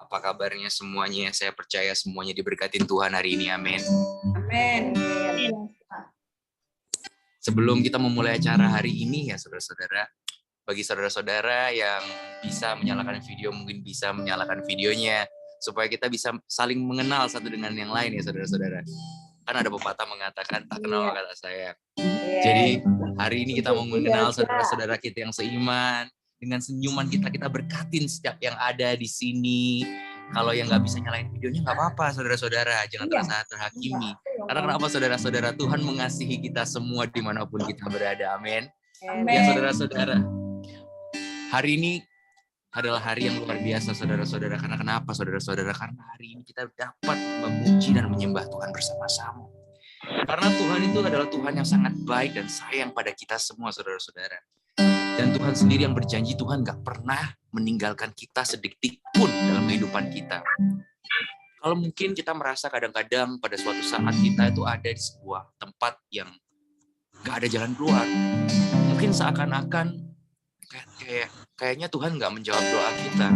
Apa kabarnya semuanya? Saya percaya semuanya diberkatin Tuhan hari ini. Amin. Amin. Sebelum kita memulai acara hari ini ya saudara-saudara, bagi saudara-saudara yang bisa menyalakan video, mungkin bisa menyalakan videonya, supaya kita bisa saling mengenal satu dengan yang lain ya saudara-saudara. Kan ada pepatah mengatakan, tak kenal maka tak sayang. Jadi hari ini kita mau mengenal saudara-saudara kita yang seiman. Dengan senyuman kita berkatin setiap yang ada di sini. Kalau yang nggak bisa nyalain videonya nggak apa-apa saudara-saudara, jangan terasa terhakimi. Karena kenapa saudara-saudara, Tuhan mengasihi kita semua dimanapun kita berada. Amin. Ya saudara-saudara, hari ini adalah hari yang luar biasa saudara-saudara. Karena kenapa saudara-saudara? Karena hari ini kita dapat memuji dan menyembah Tuhan bersama-sama. Karena Tuhan itu adalah Tuhan yang sangat baik dan sayang pada kita semua saudara-saudara. Dan Tuhan sendiri yang berjanji Tuhan gak pernah meninggalkan kita sedetik pun dalam kehidupan kita. Kalau mungkin kita merasa kadang-kadang pada suatu saat kita itu ada di sebuah tempat yang gak ada jalan keluar. Mungkin seakan-akan kayaknya Tuhan gak menjawab doa kita.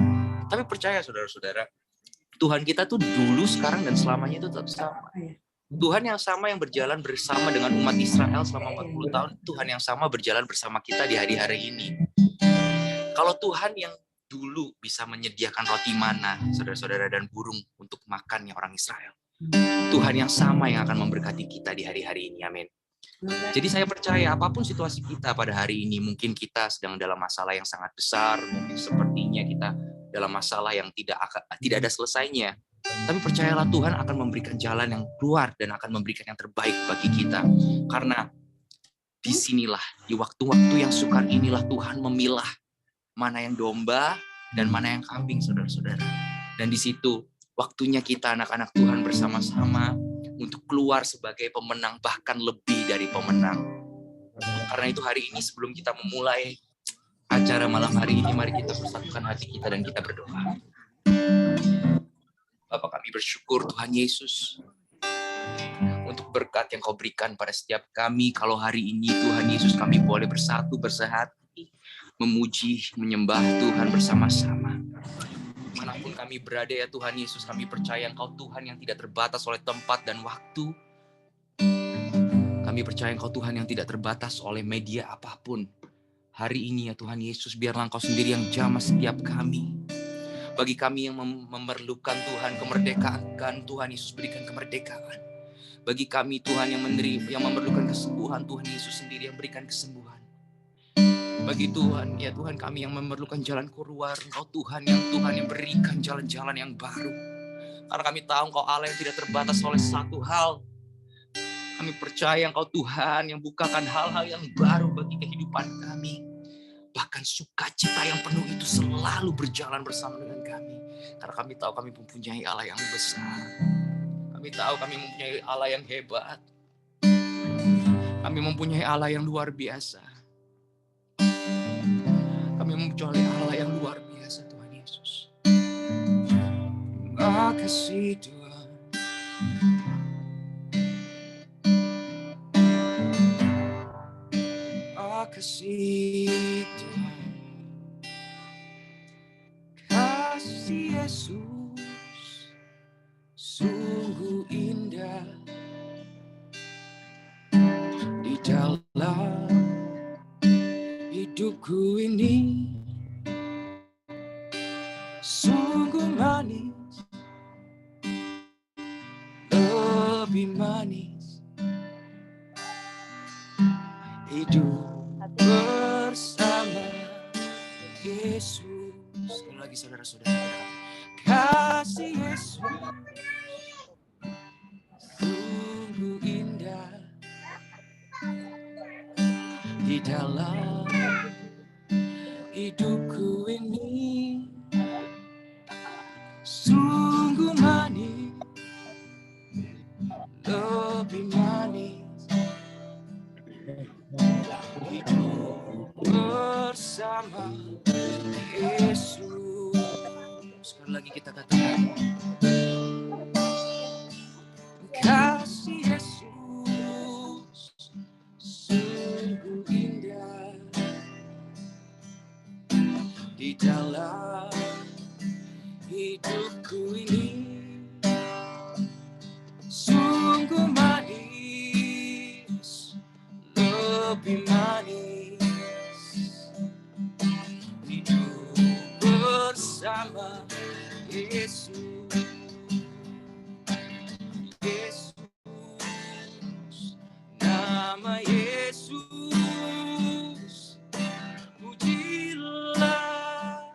Tapi percaya saudara-saudara, Tuhan kita tuh dulu, sekarang, dan selamanya itu tetap sama. Tuhan yang sama yang berjalan bersama dengan umat Israel selama 40 tahun, Tuhan yang sama berjalan bersama kita di hari-hari ini. Kalau Tuhan yang dulu bisa menyediakan roti mana, saudara-saudara, dan burung untuk makannya orang Israel, Tuhan yang sama yang akan memberkati kita di hari-hari ini, amin. Jadi saya percaya apapun situasi kita pada hari ini, mungkin kita sedang dalam masalah yang sangat besar, mungkin sepertinya kita dalam masalah yang tidak ada selesainya. Tapi percayalah Tuhan akan memberikan jalan yang keluar dan akan memberikan yang terbaik bagi kita. Karena disinilah, di waktu-waktu yang sukar inilah Tuhan memilah mana yang domba dan mana yang kambing, saudara-saudara. Dan di situ waktunya kita anak-anak Tuhan bersama-sama untuk keluar sebagai pemenang, bahkan lebih dari pemenang. Karena itu hari ini sebelum kita memulai acara malam hari ini, mari kita bersatukan hati kita dan kita berdoa. Bapa, kami bersyukur Tuhan Yesus untuk berkat yang Kau berikan pada setiap kami. Kalau hari ini Tuhan Yesus kami boleh bersatu, bersehati, memuji, menyembah Tuhan bersama-sama. Manapun kami berada ya Tuhan Yesus, kami percaya Engkau Tuhan yang tidak terbatas oleh tempat dan waktu. Kami percaya Engkau Tuhan yang tidak terbatas oleh media apapun. Hari ini ya Tuhan Yesus, biarlah Engkau sendiri yang jamah setiap kami. Bagi kami yang memerlukan Tuhan kemerdekaan, Tuhan Yesus berikan kemerdekaan. Bagi kami Tuhan yang memerlukan kesembuhan, Tuhan Yesus sendiri yang berikan kesembuhan. Bagi Tuhan, ya Tuhan kami yang memerlukan jalan keluar, Engkau Tuhan yang berikan jalan-jalan yang baru. Karena kami tahu Engkau Allah yang tidak terbatas oleh satu hal. Kami percaya Engkau Tuhan yang bukakan hal-hal yang baru bagi kehidupan kami. Bahkan sukacita yang penuh itu selalu berjalan bersama dengan kami. Karena kami tahu kami mempunyai Allah yang besar. Kami tahu kami mempunyai Allah yang hebat. Kami mempunyai Allah yang luar biasa. Kami mempunyai Allah yang luar biasa, Tuhan Yesus. Terima kasih Tuhan. Terima kasih Tuhan. Kasih Yesus sungguh indah di dalam hidupku ini. Sungguh manis, lebih manis hidup bersama Yesus. Sekali lagi saudara-saudara, kasih Yesus sungguh indah di dalam hidupku ini. Sungguh manis, lebih manis hidup bersama Yesus. Sekali lagi kita katakan, kasih Yesus sungguh indah di dalam Hidupku ini sungguh manis, lebih manis hidup bersama Yesus. Yesus, nama Yesus, pujilah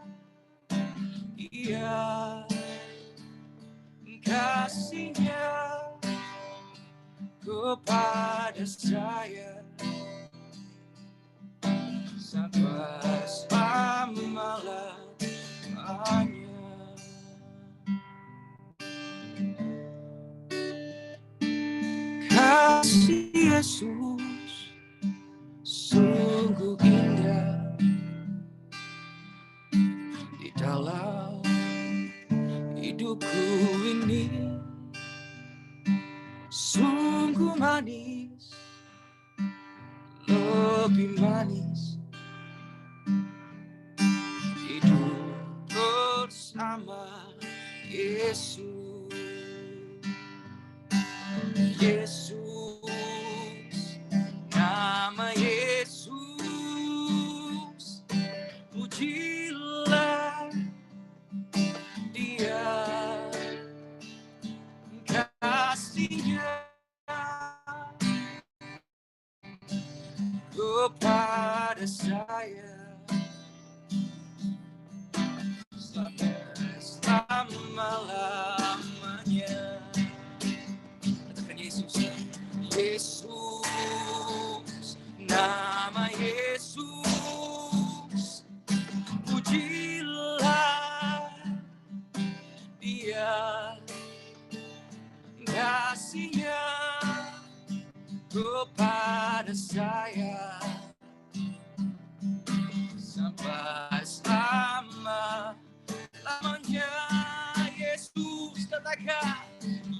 Dia, kasih-Nya kepada saya sampai selama-lamanya. Kasih Yesus sungguh indah di dalam hidupku ini, sungguh manis, lebih manis hidup bersama Yesus. Yesus, nama Yesus, pujilah Dia, kasih-Nya kepada saya sampai selama-lamanya. Katakan Yesus, Yesus, nama Yesus, pujilah Dia, kasih-Nya kepada saya sampai selama-lamanya. Yesus, katakan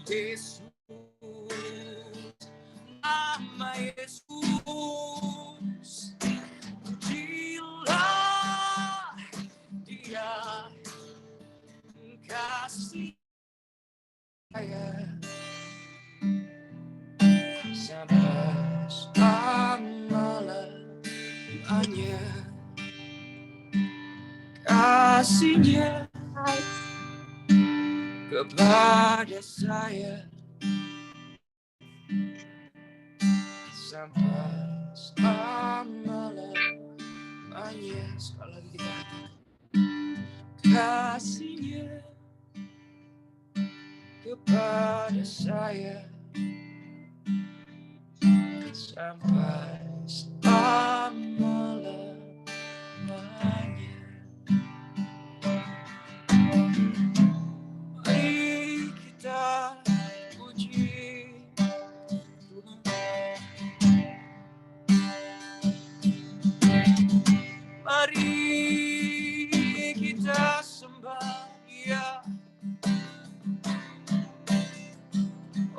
Yesus, nama Yesus, pujilah Dia, kasih saya sampai selama-lamanya. Kasih-Nya kepada saya sampai selama-lamanya. Sekali lagi kita katakan, kasih-Nya kepada saya sampai selama-lamanya. Mari kita puji Tuhan. Mari kita sembah Dia.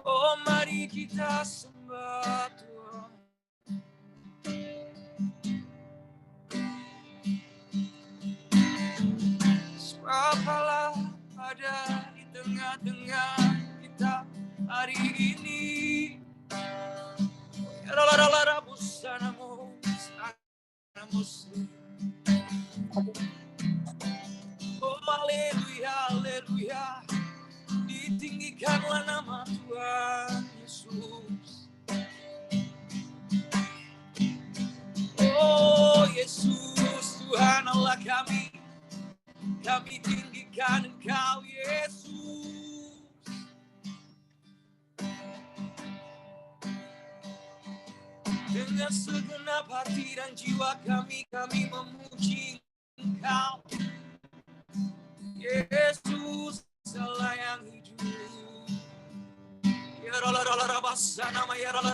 Oh, mari kita sembah Tuhan. Sebab Allah ada di tengah-tengah kita hari ini. Oh, haleluya, haleluya. Ditinggikanlah nama Tuhan Yesus. Oh Yesus, Tuhan Allah kami tinggikan Engkau Yesus. Dengan segenap hati dan jiwa kami memuji Engkau Yesus, Allah yang hidup. Ya rala basana ya rala.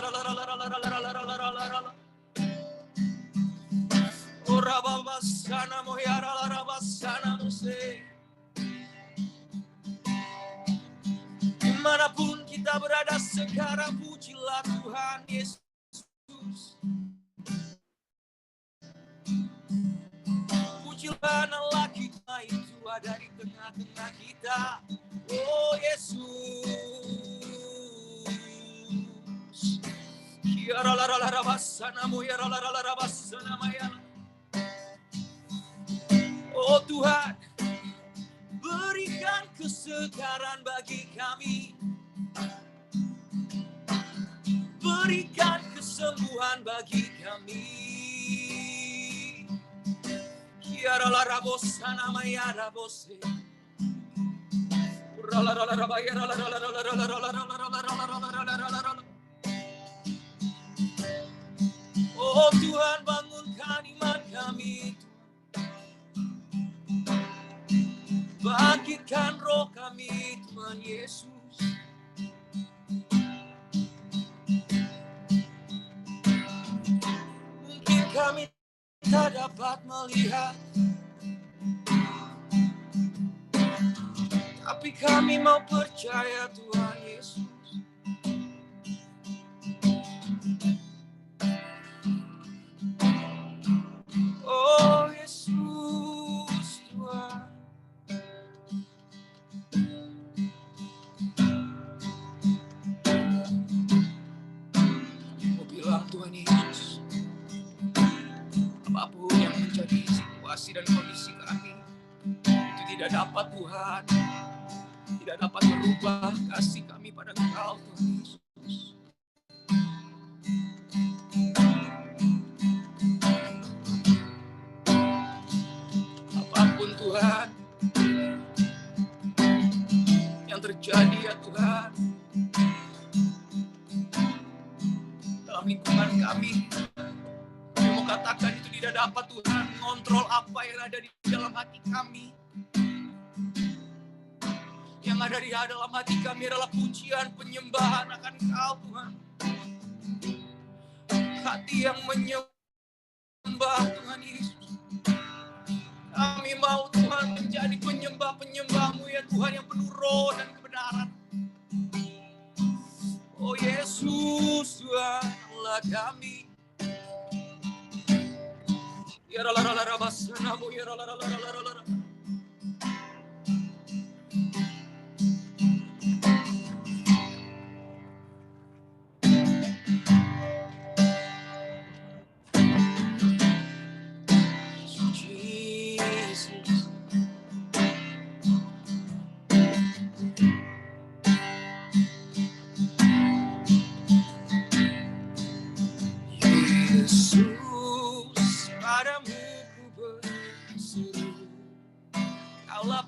Ora babasana mo ya rala basana muse. Dimanapun kita berada sekarang, pujilah Tuhan Yesus. Pujilah Allah kita itu ada di tengah-tengah kita. Oh Yesus. Oh Tuhan, berikan kesegaran bagi kami. Berikan kesembuhan bagi kami. Oh Tuhan, bangunkan iman kami. Bangkitkan roh kami, Tuhan Yesus. Mungkin kami tak dapat melihat, tapi kami mau percaya, Tuhan Yesus. Oh Yesus, Tuhan. Mau bilang Tuhan Yesus, apapun yang menjadi situasi dan kondisi kami, itu tidak dapat Tuhan, tidak dapat merubah kasih kami pada Engkau, Tuhan Yesus. Apapun Tuhan yang terjadi ya Tuhan dalam lingkungan kami, kami mau katakan itu tidak dapat Tuhan mengontrol apa yang ada di dalam hati kami. Yang ada di dalam hati kami adalah pujian, penyembahan akan Engkau Tuhan. Hati yang menyembah Tuhan Yesus. Kami mau Tuhan menjadi penyembah-penyembah-Mu ya Tuhan, yang penuh roh dan kebenaran. Oh Yesus, Tuhan Allah kami. Ya rala-rala basanamu, ya rala-rala-rala-rala.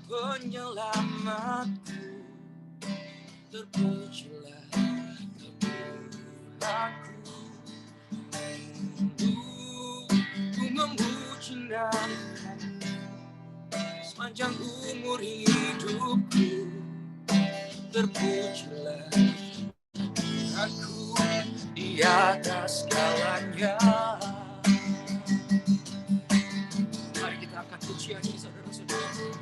Penyelamatku, terpujilah Tuhanku. Ku memuji nama-Mu sepanjang umur hidupku. Terpujilah Tuhanku di atas segalanya. Mari kita angkat pujian ini, saudara-saudara.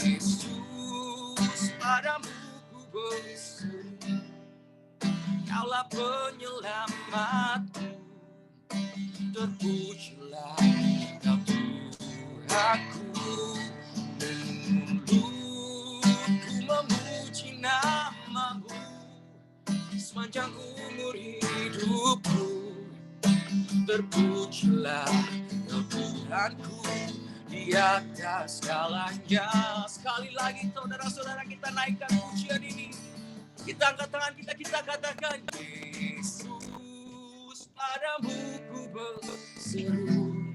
Yesus, padamu ku berseru, Kaulah penyelamatku. Terpujilah Kau Tuhanku. Dulu ku memuji nama-Mu sepanjang umur hidupku. Terpujilah Kau Tuhanku di atas segalanya. Sekali lagi saudara-saudara, kita naikkan pujian ini. Kita angkat tangan kita katakan, Yesus, padamu ku berseru,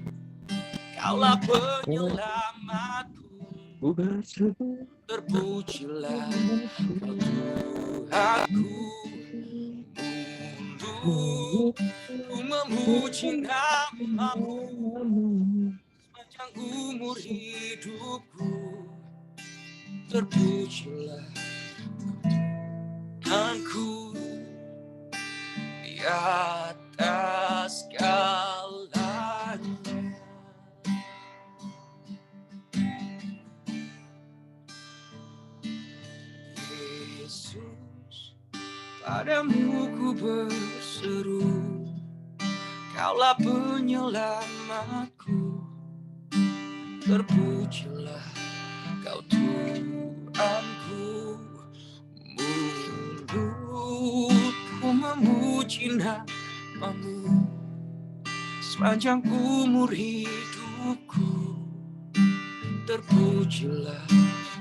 Kaulah penyelamatku. Terpujilah Kau Tuhanku. Dulu ku memuji nama-Mu sepanjang umur hidupku. Terpujilah Tuhanku di atas segalanya. Yesus, padamu ku berseru, Kaulah penyelamatku. Terpujilah Kau Tuhanku, mulutku memuji namamu sepanjang umur hidupku. Terpujilah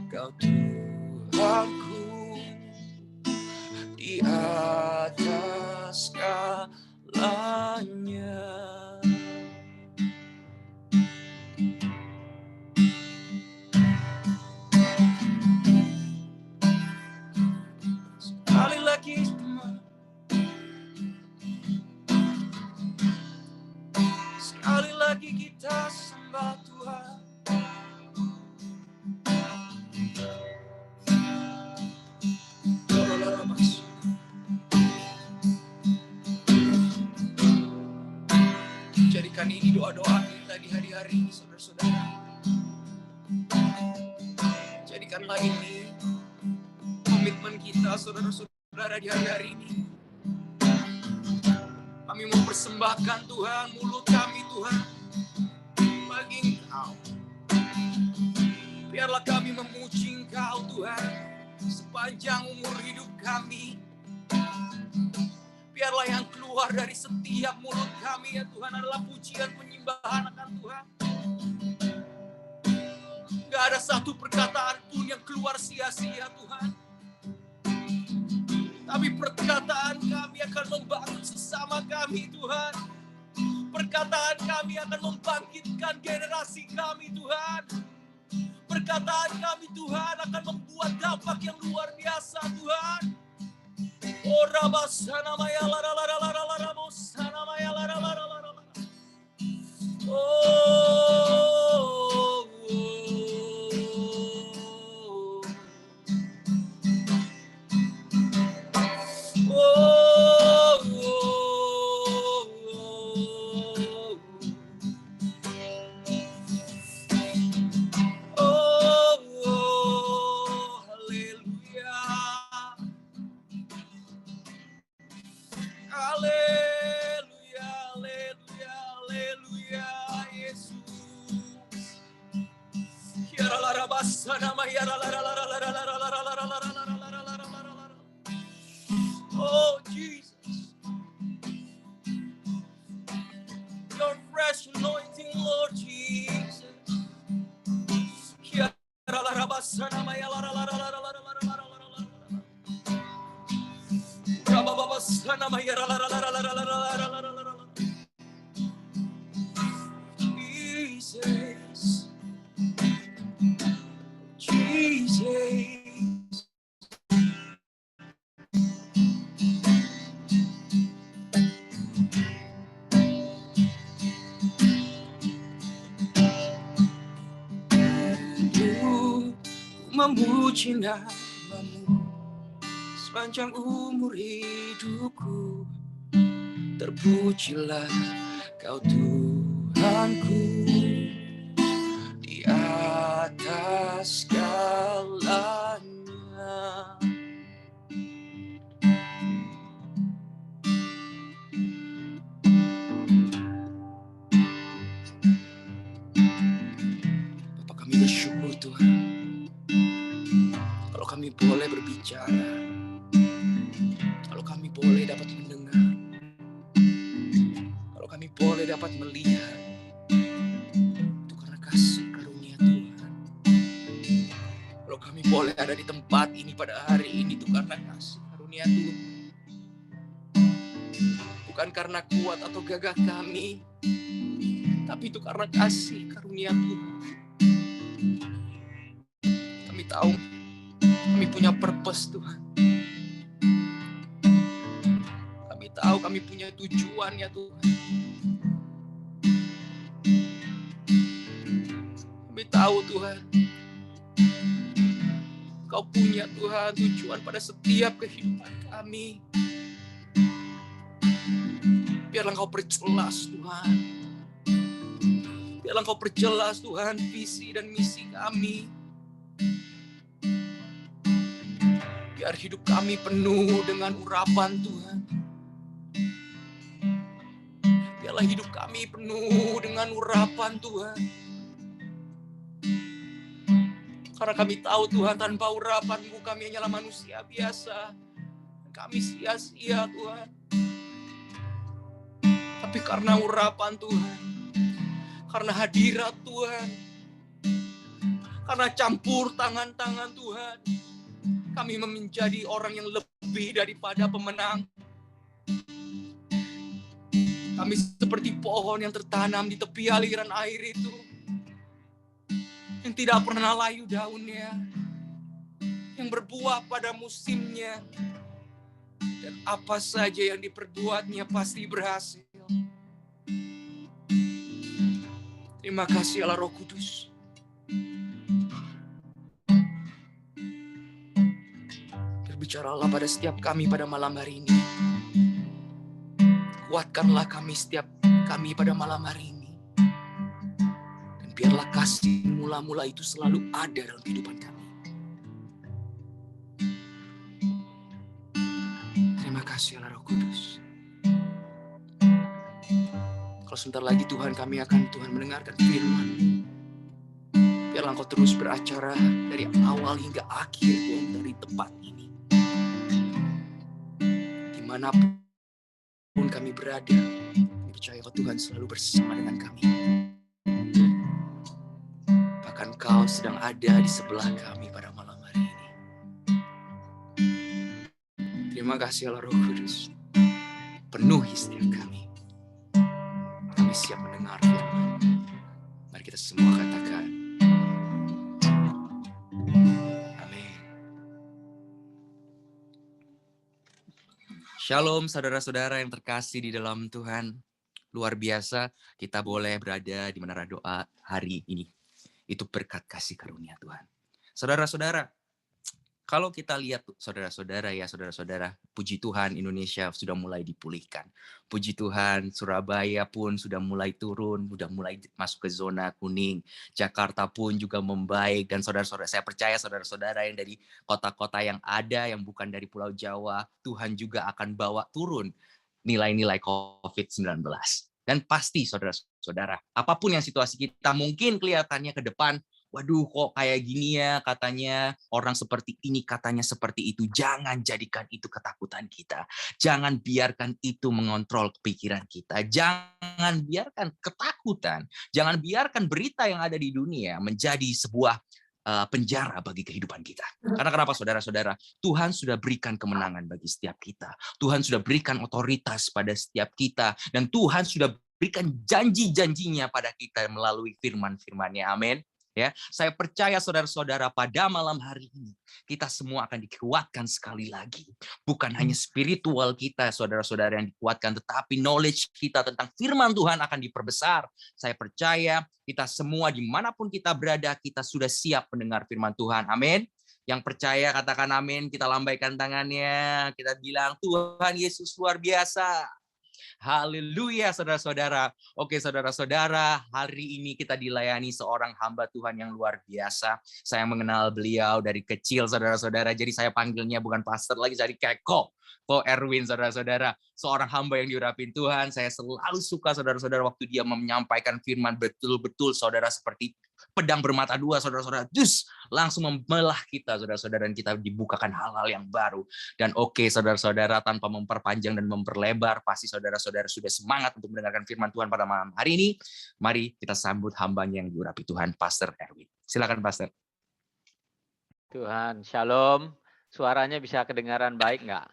Kau Tuhanku di atas segalanya. Sekali lagi sekali lagi kita sembah Tuhan. Jadikan ini doa-doa kita di hari-hari ini, saudara-saudara. Jadikanlah ini komitmen kita, saudara-saudara, di hari-hari ini. Kami mau persembahkan Tuhan, mulut kami Tuhan, bagi Engkau. Biarlah kami memuji Engkau Tuhan, sepanjang umur hidup kami. Biarlah yang keluar dari setiap mulut kami ya Tuhan adalah pujian penyembahan akan Tuhan. Gak ada satu perkataan pun yang keluar sia-sia Tuhan. Tapi perkataan kami akan membangun sesama kami Tuhan. Perkataan kami akan membangkitkan generasi kami Tuhan. Perkataan kami Tuhan akan membuat dampak yang luar biasa Tuhan. Oh rabasana maya lara lara lara lara bosana maya lara lara lara. Oh. Oh Jesus, your fresh anointing, Lord Jesus. Jesus. Memuji namamu sepanjang umur hidupku. Terpujilah Kau Tuhanku di atas segalanya. Bapak, kami bersyukur Tuhan kalau kami boleh berbicara, kalau kami boleh dapat mendengar, kalau kami boleh dapat melihat. Itu karena kasih karunia Tuhan. Kalau kami boleh ada di tempat ini pada hari ini, itu karena kasih karunia Tuhan. Bukan karena kuat atau gagah kami, tapi itu karena kasih karunia Tuhan. Kami tahu kami punya purpose Tuhan. Kami tahu kami punya tujuan ya Tuhan. Kami tahu Tuhan, Kau punya Tuhan tujuan pada setiap kehidupan kami. Biarlah Kau perjelas Tuhan. Biarlah Kau perjelas Tuhan visi dan misi kami. Biar hidup kami penuh dengan urapan Tuhan. Biarlah hidup kami penuh dengan urapan Tuhan. Karena kami tahu Tuhan, tanpa urapan-Mu kami hanyalah manusia biasa. Kami sia-sia Tuhan. Tapi karena urapan Tuhan, karena hadirat Tuhan, karena campur tangan-tangan Tuhan, kami menjadi orang yang lebih daripada pemenang. Kami seperti pohon yang tertanam di tepi aliran air itu, yang tidak pernah layu daunnya, yang berbuah pada musimnya, dan apa saja yang diperbuatnya pasti berhasil. Terima kasih Allah Roh Kudus. Berbicaralah pada setiap kami pada malam hari ini. Kuatkanlah kami pada malam hari ini. Dan biarlah kasih mula-mula itu selalu ada dalam kehidupan kami. Terima kasih Allah Roh Kudus. Kalau sebentar lagi Tuhan, kami akan mendengarkan firman. Biarlah Engkau terus beracara dari awal hingga akhir Tuhan, dari tempat ini. Dimanapun kami berada, kami percaya bahwa Tuhan selalu bersama dengan kami. Bahkan Kau sedang ada di sebelah kami pada malam hari ini. Terima kasih Allah Roh Kudus. Penuhi setiap kami. Kami siap mendengar firman. Mari kita semua katakan, amin. Shalom saudara-saudara yang terkasih di dalam Tuhan. Luar biasa kita boleh berada di menara doa hari ini. Itu berkat kasih karunia Tuhan. Saudara-saudara, kalau kita lihat saudara-saudara, puji Tuhan Indonesia sudah mulai dipulihkan. Puji Tuhan Surabaya pun sudah mulai turun, sudah mulai masuk ke zona kuning. Jakarta pun juga membaik, dan saudara-saudara, saya percaya saudara-saudara yang dari kota-kota yang ada, yang bukan dari Pulau Jawa, Tuhan juga akan bawa turun nilai-nilai COVID-19. Dan pasti saudara-saudara, apapun yang situasi kita mungkin kelihatannya ke depan, waduh kok kayak gini ya, katanya orang seperti ini, katanya seperti itu. Jangan jadikan itu ketakutan kita. Jangan biarkan itu mengontrol pikiran kita. Jangan biarkan ketakutan, jangan biarkan berita yang ada di dunia menjadi sebuah penjara bagi kehidupan kita. Karena kenapa saudara-saudara? Tuhan sudah berikan kemenangan bagi setiap kita. Tuhan sudah berikan otoritas pada setiap kita. Dan Tuhan sudah berikan janji-janjinya pada kita melalui firman-firman-Nya. Amin. Ya, saya percaya saudara-saudara pada malam hari ini kita semua akan dikuatkan sekali lagi. Bukan hanya spiritual kita saudara-saudara yang dikuatkan, tetapi knowledge kita tentang firman Tuhan akan diperbesar. Saya percaya kita semua dimanapun kita berada, kita sudah siap mendengar firman Tuhan. Amin. Yang percaya katakan amin, kita lambaikan tangannya, kita bilang Tuhan Yesus luar biasa. Haleluya saudara-saudara. Oke saudara-saudara, hari ini kita dilayani seorang hamba Tuhan yang luar biasa. Saya mengenal beliau dari kecil saudara-saudara. Jadi saya panggilnya bukan pastor lagi, jadi Keko. Ko Erwin saudara-saudara. Seorang hamba yang diurapin Tuhan. Saya selalu suka saudara-saudara waktu dia menyampaikan firman, betul-betul saudara seperti pedang bermata dua saudara-saudara. Just langsung membelah kita saudara-saudara, dan kita dibukakan hal-hal yang baru. Dan oke saudara-saudara, tanpa memperpanjang dan memperlebar, pasti saudara-saudara sudah semangat untuk mendengarkan firman Tuhan pada malam hari ini. Mari kita sambut hambanya yang diurapi Tuhan, Pastor Erwin. Silakan Pastor. Tuhan, shalom. Suaranya bisa kedengaran baik nggak?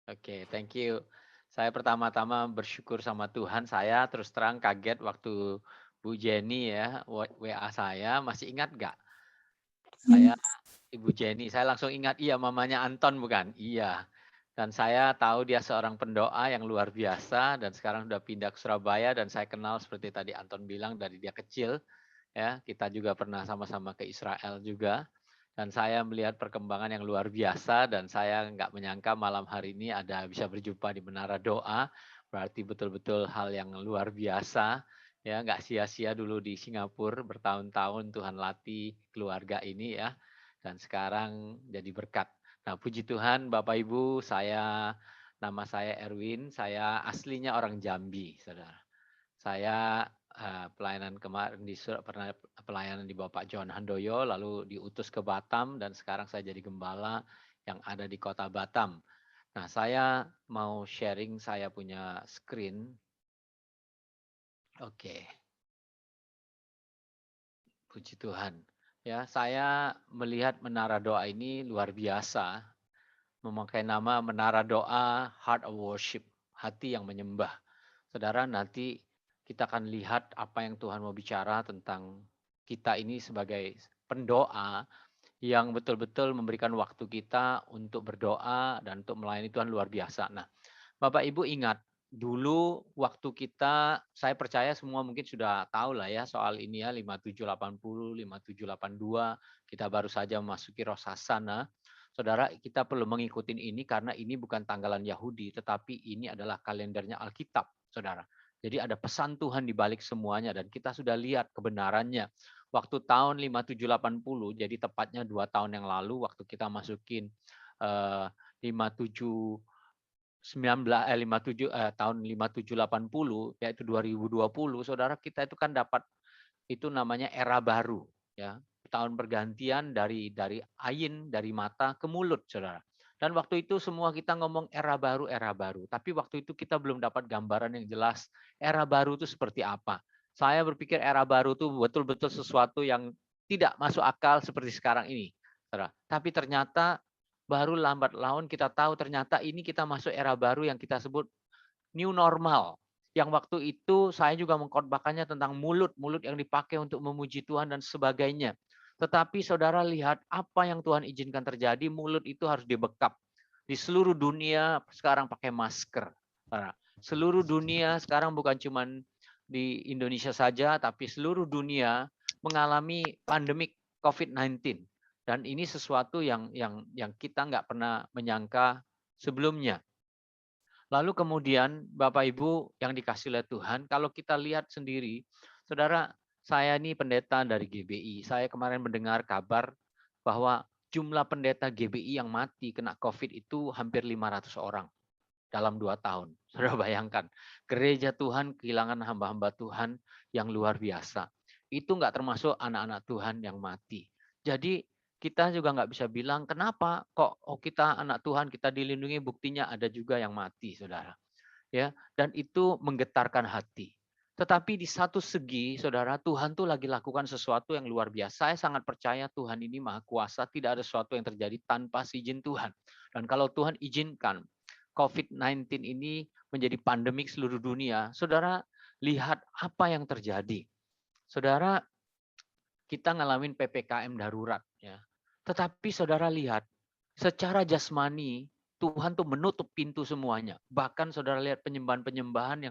Oke, thank you. Saya pertama-tama bersyukur sama Tuhan. Saya terus terang kaget waktu Bu Jenny ya, WA saya, masih ingat nggak? Saya, Ibu Jenny, saya langsung ingat, iya mamanya Anton bukan? Iya. Dan saya tahu dia seorang pendoa yang luar biasa, dan sekarang sudah pindah ke Surabaya, dan saya kenal seperti tadi Anton bilang dari dia kecil. Ya, kita juga pernah sama-sama ke Israel juga. Dan saya melihat perkembangan yang luar biasa, dan saya nggak menyangka malam hari ini bisa berjumpa di Menara Doa. Berarti betul-betul hal yang luar biasa. Ya, nggak sia-sia dulu di Singapura bertahun-tahun Tuhan latih keluarga ini ya. Dan sekarang jadi berkat. Nah, puji Tuhan Bapak Ibu, nama saya Erwin, saya aslinya orang Jambi, Saudara. Saya pelayanan kemarin pernah pelayanan di Bapak John Handoyo, lalu diutus ke Batam dan sekarang saya jadi gembala yang ada di kota Batam. Nah, saya mau sharing, saya punya screen. Oke. Puji Tuhan. Ya, saya melihat menara doa ini luar biasa, memakai nama menara doa Heart of Worship, hati yang menyembah. Saudara, nanti kita akan lihat apa yang Tuhan mau bicara tentang kita ini sebagai pendoa yang betul-betul memberikan waktu kita untuk berdoa dan untuk melayani Tuhan luar biasa. Nah, Bapak Ibu ingat, dulu waktu kita, saya percaya semua mungkin sudah tahu lah ya soal ini ya, 5780, 5782, kita baru saja memasuki Rosh Hashanah. Saudara, kita perlu mengikuti ini karena ini bukan tanggalan Yahudi, tetapi ini adalah kalendernya Alkitab, saudara. Jadi ada pesan Tuhan di balik semuanya dan kita sudah lihat kebenarannya. Waktu tahun 5780, jadi tepatnya 2 tahun yang lalu waktu kita masukin 57 tahun 5780 yaitu 2020, saudara, kita itu kan dapat itu namanya era baru ya. Tahun pergantian dari ain, dari mata ke mulut, saudara. Dan waktu itu semua kita ngomong era baru, era baru. Tapi waktu itu kita belum dapat gambaran yang jelas era baru itu seperti apa. Saya berpikir era baru itu betul-betul sesuatu yang tidak masuk akal seperti sekarang ini, saudara. Tapi ternyata baru lambat laun kita tahu ternyata ini kita masuk era baru yang kita sebut new normal. Yang waktu itu saya juga mengkhotbahkannya tentang mulut yang dipakai untuk memuji Tuhan dan sebagainya. Tetapi saudara lihat apa yang Tuhan izinkan terjadi, mulut itu harus dibekap. Di seluruh dunia sekarang pakai masker. Seluruh dunia sekarang bukan cuma di Indonesia saja, tapi seluruh dunia mengalami pandemik COVID-19. Dan ini sesuatu yang kita nggak pernah menyangka sebelumnya. Lalu kemudian Bapak Ibu yang dikasih oleh Tuhan, kalau kita lihat sendiri, saudara, saya ini pendeta dari GBI. Saya kemarin mendengar kabar bahwa jumlah pendeta GBI yang mati kena COVID itu hampir 500 orang dalam 2 tahun. Saudara bayangkan, gereja Tuhan kehilangan hamba-hamba Tuhan yang luar biasa. Itu nggak termasuk anak-anak Tuhan yang mati. Jadi kita juga nggak bisa bilang kenapa kok kita anak Tuhan, kita dilindungi, buktinya ada juga yang mati, saudara. Ya, dan itu menggetarkan hati. Tetapi di satu segi, saudara, Tuhan tuh lagi lakukan sesuatu yang luar biasa. Saya sangat percaya Tuhan ini maha kuasa, tidak ada sesuatu yang terjadi tanpa izin Tuhan. Dan kalau Tuhan izinkan COVID-19 ini menjadi pandemik seluruh dunia, saudara lihat apa yang terjadi. Saudara, kita ngalamin PPKM darurat ya. Tetapi saudara lihat, secara jasmani Tuhan tuh menutup pintu semuanya. Bahkan saudara lihat penyembahan-penyembahan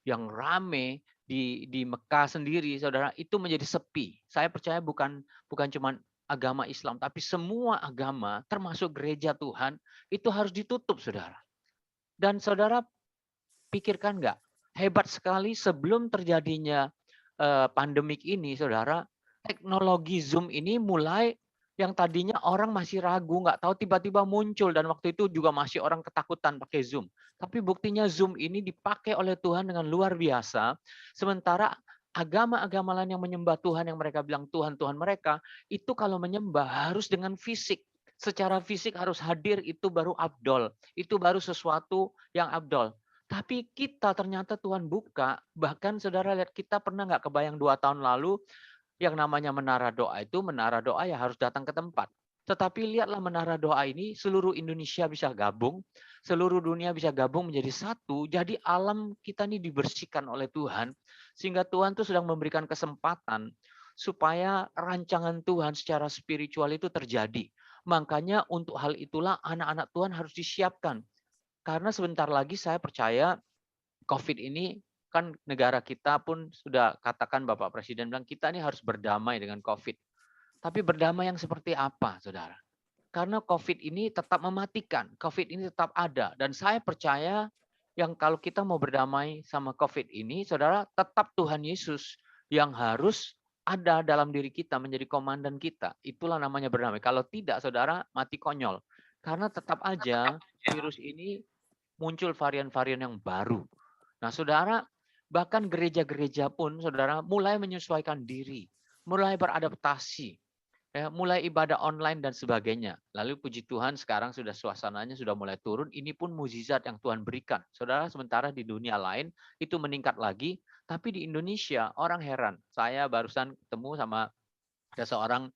yang rame di Mekah sendiri, saudara, itu menjadi sepi. Saya percaya bukan cuma agama Islam, tapi semua agama, termasuk gereja Tuhan, itu harus ditutup, saudara. Dan saudara pikirkan nggak, hebat sekali sebelum terjadinya pandemik ini, saudara, teknologi Zoom ini mulai yang tadinya orang masih ragu, nggak tahu tiba-tiba muncul dan waktu itu juga masih orang ketakutan pakai Zoom. Tapi buktinya Zoom ini dipakai oleh Tuhan dengan luar biasa. Sementara agama-agama lain yang menyembah Tuhan yang mereka bilang Tuhan mereka, itu kalau menyembah harus dengan fisik. Secara fisik harus hadir, itu baru abdol. Itu baru sesuatu yang abdol. Tapi kita ternyata Tuhan buka, bahkan saudara lihat kita pernah nggak kebayang 2 tahun lalu yang namanya menara doa itu, menara doa ya harus datang ke tempat. Tetapi lihatlah menara doa ini, seluruh Indonesia bisa gabung, seluruh dunia bisa gabung menjadi satu, jadi alam kita ini dibersihkan oleh Tuhan, sehingga Tuhan tuh sedang memberikan kesempatan supaya rancangan Tuhan secara spiritual itu terjadi. Makanya untuk hal itulah anak-anak Tuhan harus disiapkan. Karena sebentar lagi saya percaya COVID ini kan negara kita pun sudah katakan Bapak Presiden bilang kita ini harus berdamai dengan COVID. Tapi berdamai yang seperti apa, saudara? Karena COVID ini tetap mematikan, COVID ini tetap ada. Dan saya percaya yang kalau kita mau berdamai sama COVID ini, saudara, tetap Tuhan Yesus yang harus ada dalam diri kita, menjadi komandan kita. Itulah namanya berdamai. Kalau tidak, saudara, mati konyol. Karena tetap aja virus ini muncul varian-varian yang baru. Nah, saudara, Bahkan gereja-gereja pun, saudara, mulai menyesuaikan diri, mulai beradaptasi, ya, mulai ibadah online dan sebagainya. Lalu puji Tuhan sekarang sudah suasananya sudah mulai turun. Ini pun mukjizat yang Tuhan berikan. Saudara, sementara di dunia lain itu meningkat lagi, tapi di Indonesia orang heran. Saya barusan ketemu sama ada seorang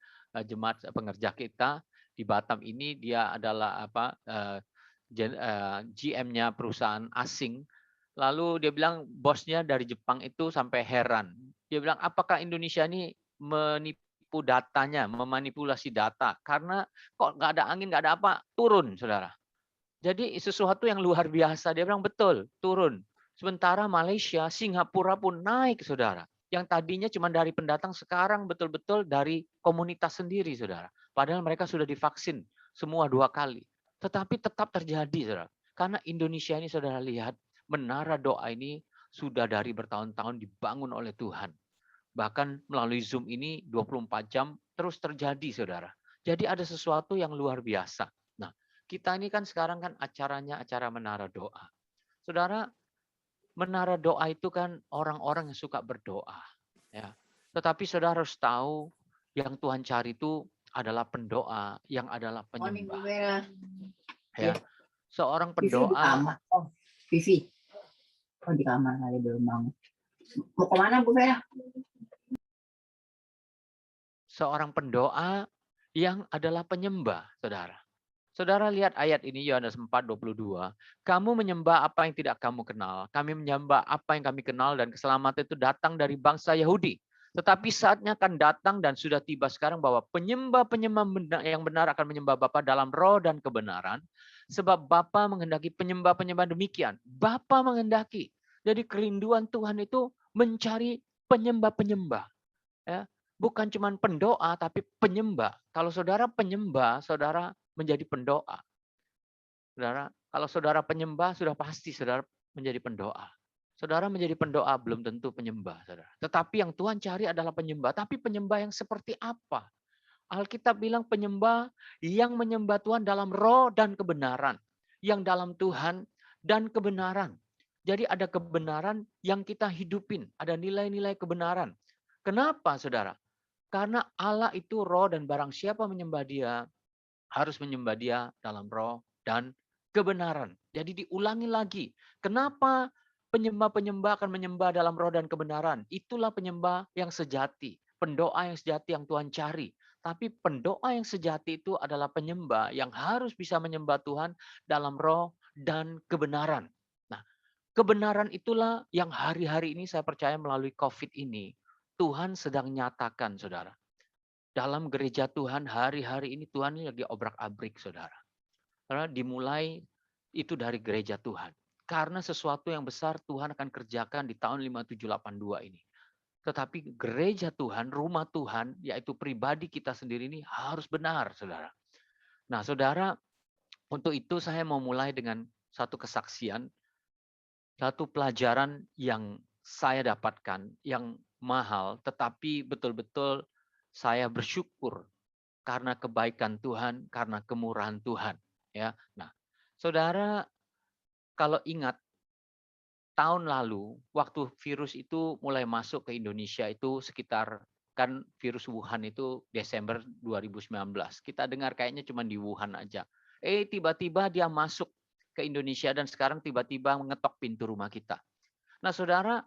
jemaat pengerja kita di Batam ini, dia adalah GM-nya perusahaan asing. Lalu dia bilang bosnya dari Jepang itu sampai heran. Dia bilang, apakah Indonesia ini menipu datanya, memanipulasi data? Karena kok nggak ada angin, nggak ada apa, turun, saudara. Jadi sesuatu yang luar biasa. Dia bilang betul, turun. Sementara Malaysia, Singapura pun naik, saudara. Yang tadinya cuma dari pendatang, sekarang betul-betul dari komunitas sendiri, saudara. Padahal mereka sudah divaksin semua 2 kali. Tetapi tetap terjadi, saudara. Karena Indonesia ini, saudara lihat, menara doa ini sudah dari bertahun-tahun dibangun oleh Tuhan. Bahkan melalui Zoom ini 24 jam terus terjadi, saudara. Jadi ada sesuatu yang luar biasa. Nah, kita ini kan sekarang kan acaranya acara menara doa. Saudara, menara doa itu kan orang-orang yang suka berdoa. Ya. Tetapi saudara harus tahu yang Tuhan cari itu adalah pendoa, yang adalah penyembah. Ya. Seorang Vivi di pendoa. kamar. Oh, Vivi. Oh, di kamar kali belum bangun. Mau kemana Bu Vera? Seorang pendoa yang adalah penyembah, saudara. Saudara lihat ayat ini, Yohanes 4:22. Kamu menyembah apa yang tidak kamu kenal. Kami menyembah apa yang kami kenal, dan keselamatan itu datang dari bangsa Yahudi. Tetapi saatnya akan datang dan sudah tiba sekarang bahwa penyembah-penyembah yang benar akan menyembah Bapa dalam roh dan kebenaran. Sebab Bapa menghendaki penyembah-penyembah demikian. Bapa menghendaki. Jadi kerinduan Tuhan itu mencari penyembah-penyembah. Ya. Bukan cuma pendoa, tapi penyembah. Kalau saudara penyembah, saudara menjadi pendoa. Saudara, kalau saudara penyembah, sudah pasti saudara menjadi pendoa. Saudara menjadi pendoa belum tentu penyembah, saudara. Tetapi yang Tuhan cari adalah penyembah. Tapi penyembah yang seperti apa? Alkitab bilang penyembah yang menyembah Tuhan dalam roh dan kebenaran. Yang dalam Tuhan dan kebenaran. Jadi ada kebenaran yang kita hidupin. Ada nilai-nilai kebenaran. Kenapa, saudara? Karena Allah itu roh, dan barang siapa menyembah dia, harus menyembah dia dalam roh dan kebenaran. Jadi diulangi lagi. Kenapa penyembah-penyembah akan menyembah dalam roh dan kebenaran? Itulah penyembah yang sejati. Pendoa yang sejati yang Tuhan cari. Tapi pendoa yang sejati itu adalah penyembah yang harus bisa menyembah Tuhan dalam roh dan kebenaran. Nah, kebenaran itulah yang hari-hari ini saya percaya melalui COVID ini, Tuhan sedang nyatakan, saudara. Dalam gereja Tuhan hari-hari ini Tuhan ini lagi obrak-abrik, saudara. Karena dimulai itu dari gereja Tuhan. Karena sesuatu yang besar Tuhan akan kerjakan di tahun 5782 ini. Tetapi gereja Tuhan, rumah Tuhan, yaitu pribadi kita sendiri ini harus benar, saudara. Nah, saudara, untuk itu saya mau mulai dengan satu kesaksian, satu pelajaran yang saya dapatkan, yang mahal, tetapi betul-betul saya bersyukur karena kebaikan Tuhan, karena kemurahan Tuhan. Ya, nah, saudara, kalau ingat tahun lalu, waktu virus itu mulai masuk ke Indonesia itu sekitar, kan virus Wuhan itu Desember 2019. Kita dengar kayaknya cuma di Wuhan aja. Tiba-tiba dia masuk ke Indonesia dan sekarang tiba-tiba mengetok pintu rumah kita. Nah, saudara,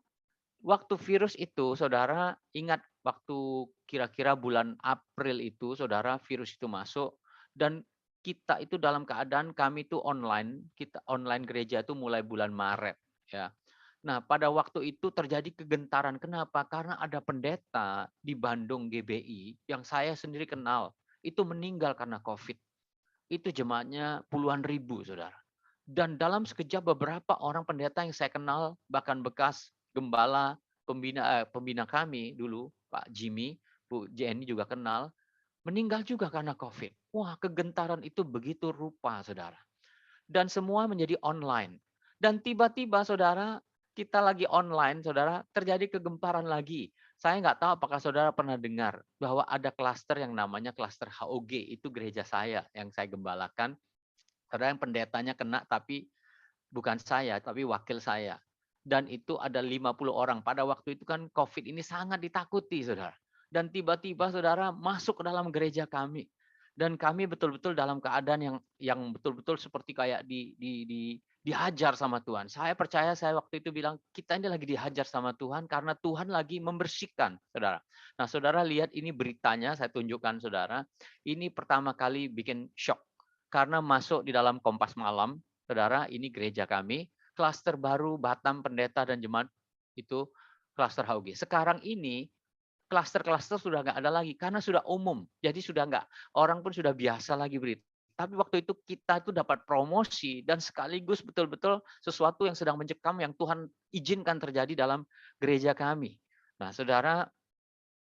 waktu virus itu, saudara ingat waktu kira-kira bulan April itu, saudara, virus itu masuk dan kita itu dalam keadaan kami itu online, kita online gereja itu mulai bulan Maret, ya. Nah, pada waktu itu terjadi kegentaran. Kenapa? Karena ada pendeta di Bandung GBI yang saya sendiri kenal, itu meninggal karena COVID. Itu jemaatnya puluhan ribu, saudara. Dan dalam sekejap beberapa orang pendeta yang saya kenal, bahkan bekas gembala pembina kami dulu, Pak Jimmy, Bu Jenny juga kenal, meninggal juga karena COVID. Wah, kegentaran itu begitu rupa, saudara. Dan semua menjadi online. Dan tiba-tiba, saudara, kita lagi online, saudara, terjadi kegemparan lagi. Saya nggak tahu apakah saudara pernah dengar bahwa ada klaster yang namanya klaster HOG, itu gereja saya yang saya gembalakan. Saudara, yang pendetanya kena, tapi bukan saya, tapi wakil saya. dan itu ada 50 orang. Pada waktu itu kan COVID ini sangat ditakuti, saudara. Dan tiba-tiba saudara masuk ke dalam gereja kami. Dan kami betul-betul dalam keadaan yang betul-betul seperti kayak dihajar sama Tuhan. Saya percaya saya waktu itu bilang, kita ini lagi dihajar sama Tuhan karena Tuhan lagi membersihkan, saudara. Nah, saudara lihat ini beritanya, saya tunjukkan saudara. Ini pertama kali bikin shock. Karena masuk di dalam Kompas Malam, saudara, ini gereja kami, klaster baru Batam Pendeta dan Jemaat itu klaster HUG. Sekarang ini klaster-klaster sudah nggak ada lagi karena sudah umum. Jadi sudah nggak, orang pun sudah biasa lagi berita. Tapi waktu itu kita itu dapat promosi dan sekaligus betul-betul sesuatu yang sedang mencekam yang Tuhan izinkan terjadi dalam gereja kami. Nah, saudara,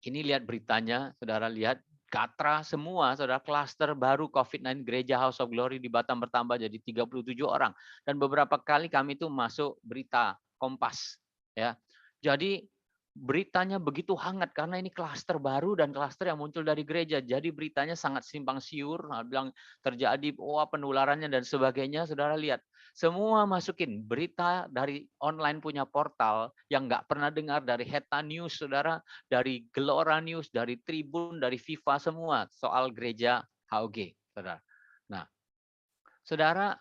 ini lihat beritanya, saudara lihat Gatra semua, saudara, klaster baru COVID-19 Gereja House of Glory di Batam bertambah jadi 37 orang. Dan beberapa kali kami itu masuk berita Kompas. Ya, jadi beritanya begitu hangat karena ini klaster baru dan klaster yang muncul dari gereja. Jadi beritanya sangat simpang siur, bilang terjadi penularannya dan sebagainya. Saudara lihat, semua masukin berita dari online punya portal yang nggak pernah dengar, dari Heta News, saudara, dari Gelora News, dari Tribun, dari Viva, semua soal gereja HOG, saudara. Nah, saudara,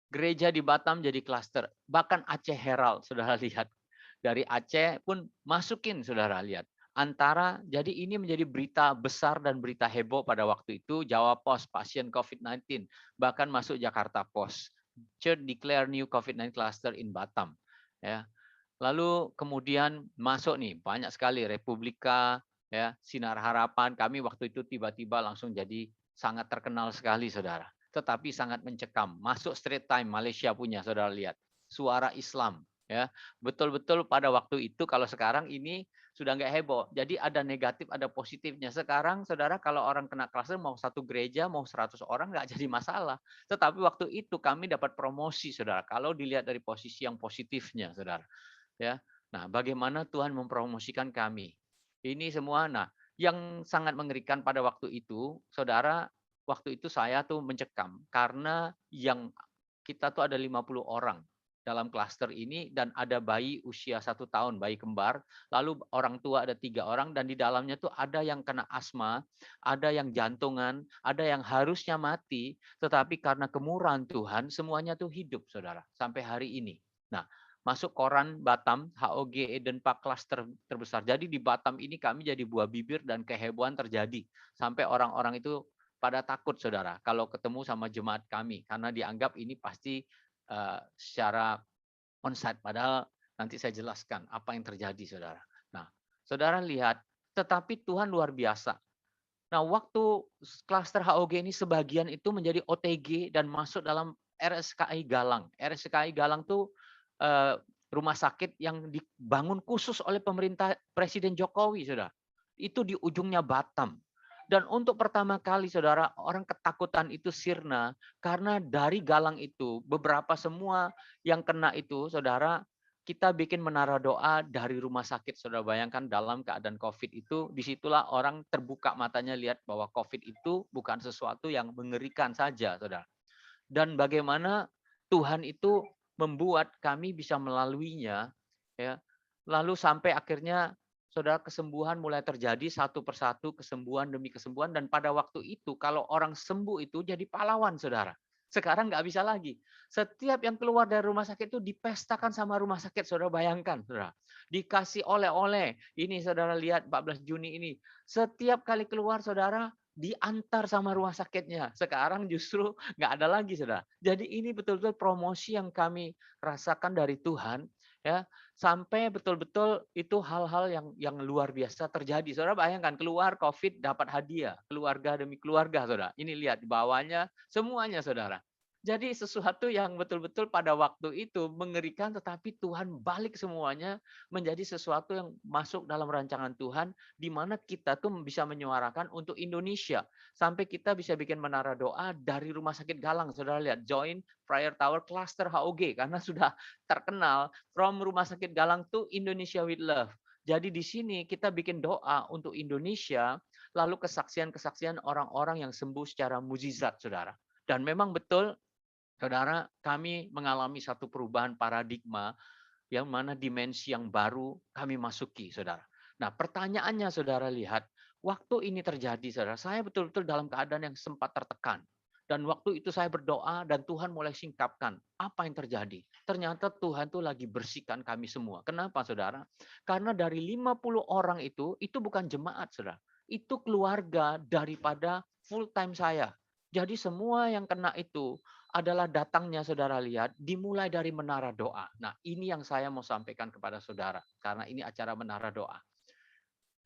gereja di Batam jadi klaster. Bahkan Aceh Herald, saudara lihat. Dari Aceh pun masukin, saudara lihat. Jadi ini menjadi berita besar dan berita heboh pada waktu itu. Jawa Post, pasien COVID-19. Bahkan masuk Jakarta Post. Church declare new COVID-19 cluster in Batam. Ya. Lalu kemudian masuk nih, banyak sekali Republika, ya, Sinar Harapan. Kami waktu itu tiba-tiba langsung jadi sangat terkenal sekali, saudara. Tetapi sangat mencekam. Masuk Straits Times Malaysia punya, saudara lihat. Suara Islam. Ya, betul-betul pada waktu itu, kalau sekarang ini sudah nggak heboh. Jadi ada negatif, ada positifnya. Sekarang, saudara, kalau orang kena klaster mau satu gereja, mau 100 orang nggak jadi masalah. Tetapi waktu itu kami dapat promosi, saudara. Kalau dilihat dari posisi yang positifnya, saudara. Ya, nah, bagaimana Tuhan mempromosikan kami? Ini semua. Nah, yang sangat mengerikan pada waktu itu, saudara, waktu itu saya tuh mencekam karena yang kita tuh ada 50 orang dalam klaster ini dan ada bayi usia 1 tahun, bayi kembar, lalu orang tua ada 3 orang dan di dalamnya tuh ada yang kena asma, ada yang jantungan, ada yang harusnya mati, tetapi karena kemurahan Tuhan semuanya tuh hidup, saudara, sampai hari ini. Nah, masuk koran Batam, HOG Eden Park klaster terbesar. Jadi di Batam ini kami jadi buah bibir dan kehebohan terjadi sampai orang-orang itu pada takut, saudara, kalau ketemu sama jemaat kami karena dianggap ini pasti secara onsite, padahal nanti saya jelaskan apa yang terjadi, saudara. Nah, saudara lihat, tetapi Tuhan luar biasa. Nah, waktu klaster HOG ini sebagian itu menjadi OTG dan masuk dalam RSKI Galang. RSKI Galang tuh rumah sakit yang dibangun khusus oleh pemerintah Presiden Jokowi, saudara. Itu di ujungnya Batam. Dan untuk pertama kali, saudara, orang ketakutan itu sirna karena dari Galang itu beberapa semua yang kena itu, saudara, kita bikin menara doa dari rumah sakit. Saudara bayangkan dalam keadaan COVID itu, disitulah orang terbuka matanya lihat bahwa COVID itu bukan sesuatu yang mengerikan saja, saudara. Dan bagaimana Tuhan itu membuat kami bisa melaluinya, ya. Lalu sampai akhirnya, saudara, kesembuhan mulai terjadi satu persatu, kesembuhan demi kesembuhan, dan pada waktu itu kalau orang sembuh itu jadi pahlawan, saudara. Sekarang nggak bisa lagi. Setiap yang keluar dari rumah sakit itu dipestakan sama rumah sakit, saudara bayangkan, saudara. Dikasih oleh-oleh. Ini saudara lihat 14 Juni ini. Setiap kali keluar, saudara, diantar sama rumah sakitnya. Sekarang justru nggak ada lagi, saudara. Jadi ini betul-betul promosi yang kami rasakan dari Tuhan, ya, sampai betul-betul itu hal-hal yang luar biasa terjadi. Saudara bayangkan, keluar COVID dapat hadiah, keluarga demi keluarga, saudara. Ini lihat di bawahnya semuanya, saudara. Jadi sesuatu yang betul-betul pada waktu itu mengerikan, tetapi Tuhan balik semuanya menjadi sesuatu yang masuk dalam rancangan Tuhan, di mana kita tuh bisa menyuarakan untuk Indonesia. Sampai kita bisa bikin menara doa dari Rumah Sakit Galang. Saudara lihat, Join Prayer Tower Cluster HOG, karena sudah terkenal from Rumah Sakit Galang to Indonesia with Love. Jadi di sini kita bikin doa untuk Indonesia, lalu kesaksian-kesaksian orang-orang yang sembuh secara mukjizat, saudara. Dan memang betul, saudara, kami mengalami satu perubahan paradigma yang mana dimensi yang baru kami masuki, saudara. Nah, pertanyaannya saudara lihat, waktu ini terjadi, saudara, saya betul-betul dalam keadaan yang sempat tertekan. Dan waktu itu saya berdoa dan Tuhan mulai singkapkan apa yang terjadi. Ternyata Tuhan tuh lagi bersihkan kami semua. Kenapa, saudara? Karena dari 50 orang itu bukan jemaat, saudara. Itu keluarga daripada full time saya. Jadi semua yang kena itu adalah datangnya, saudara lihat, dimulai dari menara doa. Nah, ini yang saya mau sampaikan kepada saudara, karena ini acara menara doa.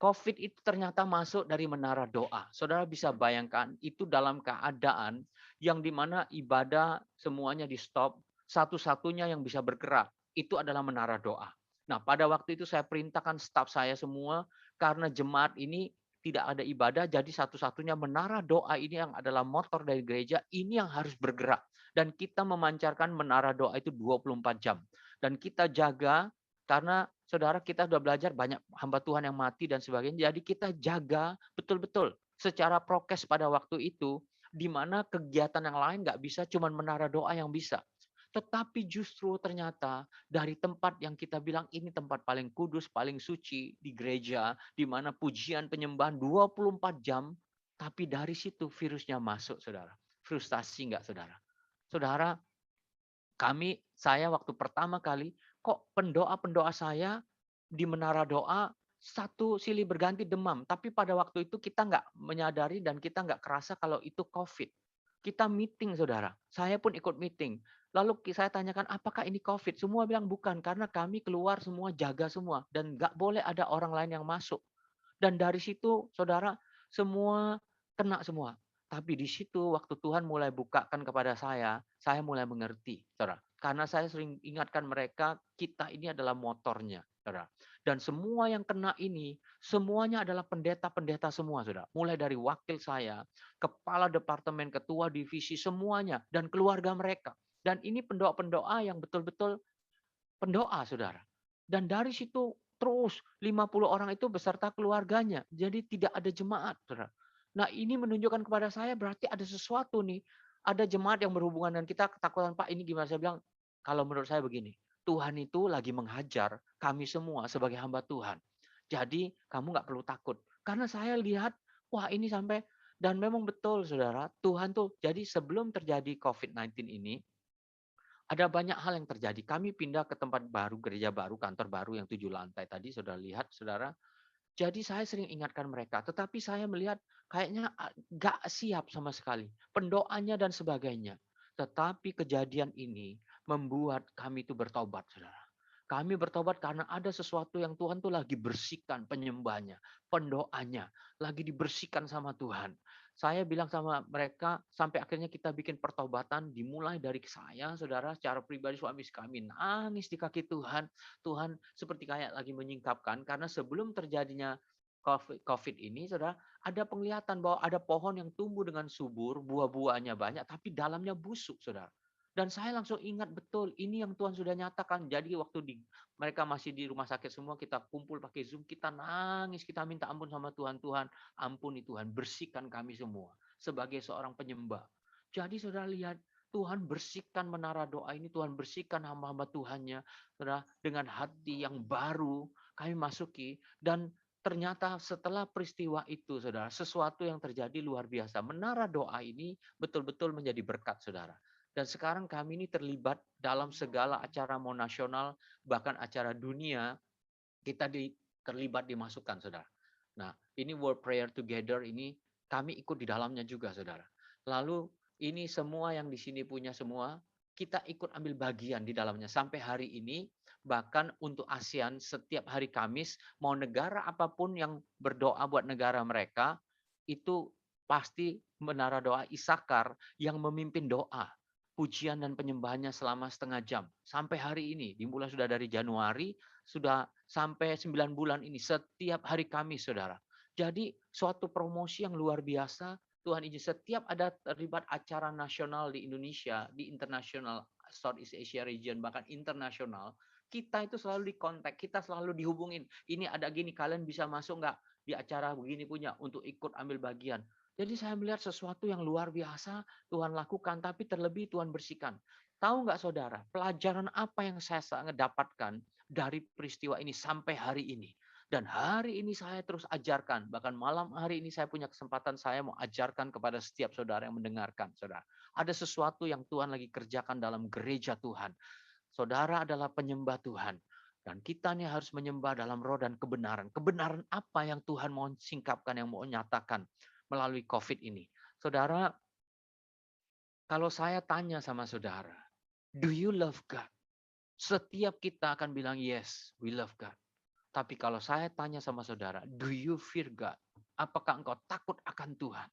COVID itu ternyata masuk dari menara doa. Saudara bisa bayangkan, itu dalam keadaan yang dimana ibadah semuanya di stop, satu-satunya yang bisa bergerak, itu adalah menara doa. Nah, pada waktu itu saya perintahkan staf saya semua, karena jemaat ini tidak ada ibadah, jadi satu-satunya menara doa ini yang adalah motor dari gereja, ini yang harus bergerak. Dan kita memancarkan menara doa itu 24 jam. Dan kita jaga, karena saudara kita sudah belajar banyak hamba Tuhan yang mati dan sebagainya. Jadi kita jaga betul-betul secara prokes pada waktu itu, di mana kegiatan yang lain nggak bisa, cuman menara doa yang bisa. Tetapi justru ternyata dari tempat yang kita bilang ini tempat paling kudus, paling suci di gereja, di mana pujian penyembahan 24 jam, tapi dari situ virusnya masuk, saudara. Frustasi nggak, saudara? Saudara, saya waktu pertama kali, kok pendoa-pendoa saya di menara doa satu silih berganti demam. Tapi pada waktu itu kita nggak menyadari dan kita nggak kerasa kalau itu COVID. Kita meeting, saudara. Saya pun ikut meeting. Lalu saya tanyakan, apakah ini COVID? Semua bilang bukan, karena kami keluar semua, jaga semua. Dan nggak boleh ada orang lain yang masuk. Dan dari situ, saudara, semua kena semua. Tapi di situ waktu Tuhan mulai bukakan kepada saya mulai mengerti, saudara. Karena saya sering ingatkan mereka, kita ini adalah motornya, saudara. Dan semua yang kena ini, semuanya adalah pendeta-pendeta semua, saudara. Mulai dari wakil saya, kepala departemen, ketua divisi, semuanya, dan keluarga mereka. Dan ini pendoa-pendoa yang betul-betul pendoa, saudara. Dan dari situ terus 50 orang itu beserta keluarganya. Jadi tidak ada jemaat, saudara. Nah, ini menunjukkan kepada saya berarti ada sesuatu nih. Ada jemaat yang berhubungan dengan kita, ketakutan, Pak, ini gimana? Saya bilang, kalau menurut saya begini, Tuhan itu lagi menghajar kami semua sebagai hamba Tuhan. Jadi kamu nggak perlu takut. Karena saya lihat, wah ini sampai, dan memang betul, saudara, Tuhan tuh, jadi sebelum terjadi COVID-19 ini, ada banyak hal yang terjadi. Kami pindah ke tempat baru, gereja baru, kantor baru yang 7 lantai tadi, saudara lihat, saudara. Jadi saya sering ingatkan mereka, tetapi saya melihat kayaknya nggak siap sama sekali. Pendoanya dan sebagainya. Tetapi kejadian ini membuat kami itu bertobat, saudara. Kami bertobat karena ada sesuatu yang Tuhan tuh lagi bersihkan penyembahnya, pendoanya, lagi dibersihkan sama Tuhan. Saya bilang sama mereka, sampai akhirnya kita bikin pertobatan, dimulai dari saya, saudara, secara pribadi suami kami nangis di kaki Tuhan. Tuhan seperti kayak lagi menyingkapkan, karena sebelum terjadinya COVID ini, saudara, ada penglihatan bahwa ada pohon yang tumbuh dengan subur, buah-buahnya banyak, tapi dalamnya busuk, saudara. Dan saya langsung ingat betul, ini yang Tuhan sudah nyatakan. Jadi waktu mereka masih di rumah sakit semua, kita kumpul pakai Zoom, kita nangis, kita minta ampun sama Tuhan. Tuhan, ampuni Tuhan, bersihkan kami semua sebagai seorang penyembah. Jadi saudara lihat, Tuhan bersihkan menara doa ini, Tuhan bersihkan hamba-hamba Tuhannya, saudara, dengan hati yang baru kami masuki. Dan ternyata setelah peristiwa itu, saudara, sesuatu yang terjadi luar biasa. Menara doa ini betul-betul menjadi berkat, saudara. Dan sekarang kami ini terlibat dalam segala acara mau nasional, bahkan acara dunia, kita terlibat dimasukkan, saudara. Nah, ini World Prayer Together ini kami ikut di dalamnya juga, saudara. Lalu ini semua yang di sini punya semua, kita ikut ambil bagian di dalamnya. Sampai hari ini, bahkan untuk ASEAN, setiap hari Kamis, mau negara apapun yang berdoa buat negara mereka, itu pasti menara doa Isakar yang memimpin doa. Pujian dan penyembahannya selama setengah jam. Sampai hari ini, dimulai sudah dari Januari, sudah sampai 9 bulan ini, setiap hari Kamis, saudara. Jadi suatu promosi yang luar biasa, Tuhan izin setiap ada terlibat acara nasional di Indonesia, di internasional, Southeast Asia region, bahkan internasional, kita itu selalu dikontak, kita selalu dihubungin. Ini ada gini, kalian bisa masuk nggak di acara begini punya untuk ikut ambil bagian. Jadi saya melihat sesuatu yang luar biasa Tuhan lakukan, tapi terlebih Tuhan bersihkan. Tahu nggak saudara, pelajaran apa yang saya sangat dapatkan dari peristiwa ini sampai hari ini. Dan hari ini saya terus ajarkan, bahkan malam hari ini saya punya kesempatan saya mau ajarkan kepada setiap saudara yang mendengarkan. Saudara, ada sesuatu yang Tuhan lagi kerjakan dalam gereja Tuhan. Saudara adalah penyembah Tuhan. Dan kita nih harus menyembah dalam roh dan kebenaran. Kebenaran apa yang Tuhan mau singkapkan, yang mau nyatakan melalui COVID ini. Saudara, kalau saya tanya sama saudara, do you love God? Setiap kita akan bilang yes, we love God. Tapi kalau saya tanya sama saudara, do you fear God? Apakah engkau takut akan Tuhan?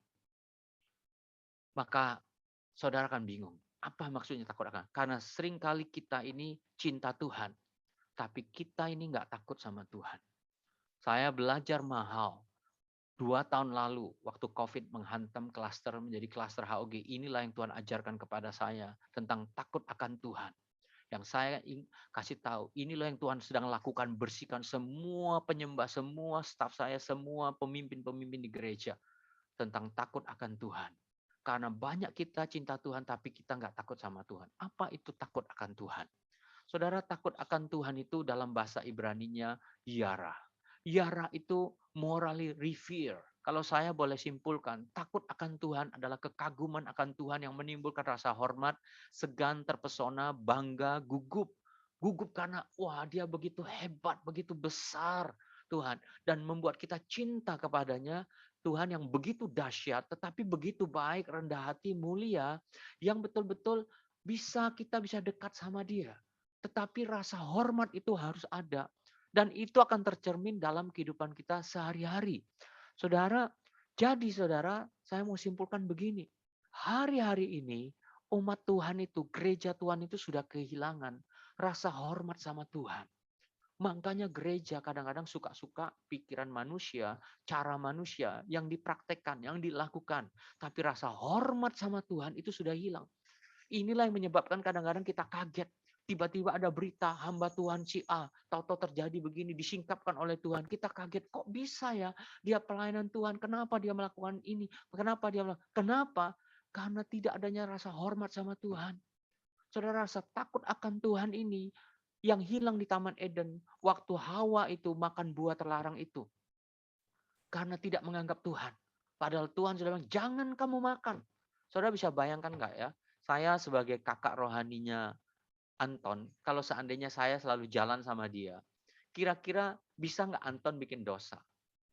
Maka saudara akan bingung. Apa maksudnya takut akan? Karena seringkali kita ini cinta Tuhan. Tapi kita ini nggak takut sama Tuhan. Saya belajar mahal. 2 tahun lalu, waktu COVID menghantam klaster menjadi klaster HOG, inilah yang Tuhan ajarkan kepada saya tentang takut akan Tuhan. Yang saya kasih tahu, inilah yang Tuhan sedang lakukan, bersihkan semua penyembah, semua staf saya, semua pemimpin-pemimpin di gereja tentang takut akan Tuhan. Karena banyak kita cinta Tuhan, tapi kita nggak takut sama Tuhan. Apa itu takut akan Tuhan? Saudara, takut akan Tuhan itu dalam bahasa Ibraninya yara. Yara itu morally revere. Kalau saya boleh simpulkan, takut akan Tuhan adalah kekaguman akan Tuhan yang menimbulkan rasa hormat, segan, terpesona, bangga, gugup. Gugup karena, wah dia begitu hebat, begitu besar Tuhan. Dan membuat kita cinta kepadanya, Tuhan yang begitu dahsyat, tetapi begitu baik, rendah hati, mulia, yang betul-betul kita bisa dekat sama dia. Tetapi rasa hormat itu harus ada. Dan itu akan tercermin dalam kehidupan kita sehari-hari. Saudara, jadi saudara, saya mau simpulkan begini. Hari-hari ini, umat Tuhan itu, gereja Tuhan itu sudah kehilangan rasa hormat sama Tuhan. Makanya gereja kadang-kadang suka-suka pikiran manusia, cara manusia yang dipraktekkan, yang dilakukan. Tapi rasa hormat sama Tuhan itu sudah hilang. Inilah yang menyebabkan kadang-kadang kita kaget. Tiba-tiba ada berita hamba Tuhan si A, tahu-tahu terjadi begini, disingkapkan oleh Tuhan. Kita kaget, kok bisa ya dia pelayanan Tuhan, kenapa dia melakukan ini, kenapa? Karena tidak adanya rasa hormat sama Tuhan. Saudara, rasa takut akan Tuhan ini yang hilang di Taman Eden waktu Hawa itu makan buah terlarang itu. Karena tidak menganggap Tuhan. Padahal Tuhan sudah bilang, jangan kamu makan. Saudara bisa bayangkan nggak ya? Saya sebagai kakak rohaninya Anton, kalau seandainya saya selalu jalan sama dia, kira-kira bisa nggak Anton bikin dosa?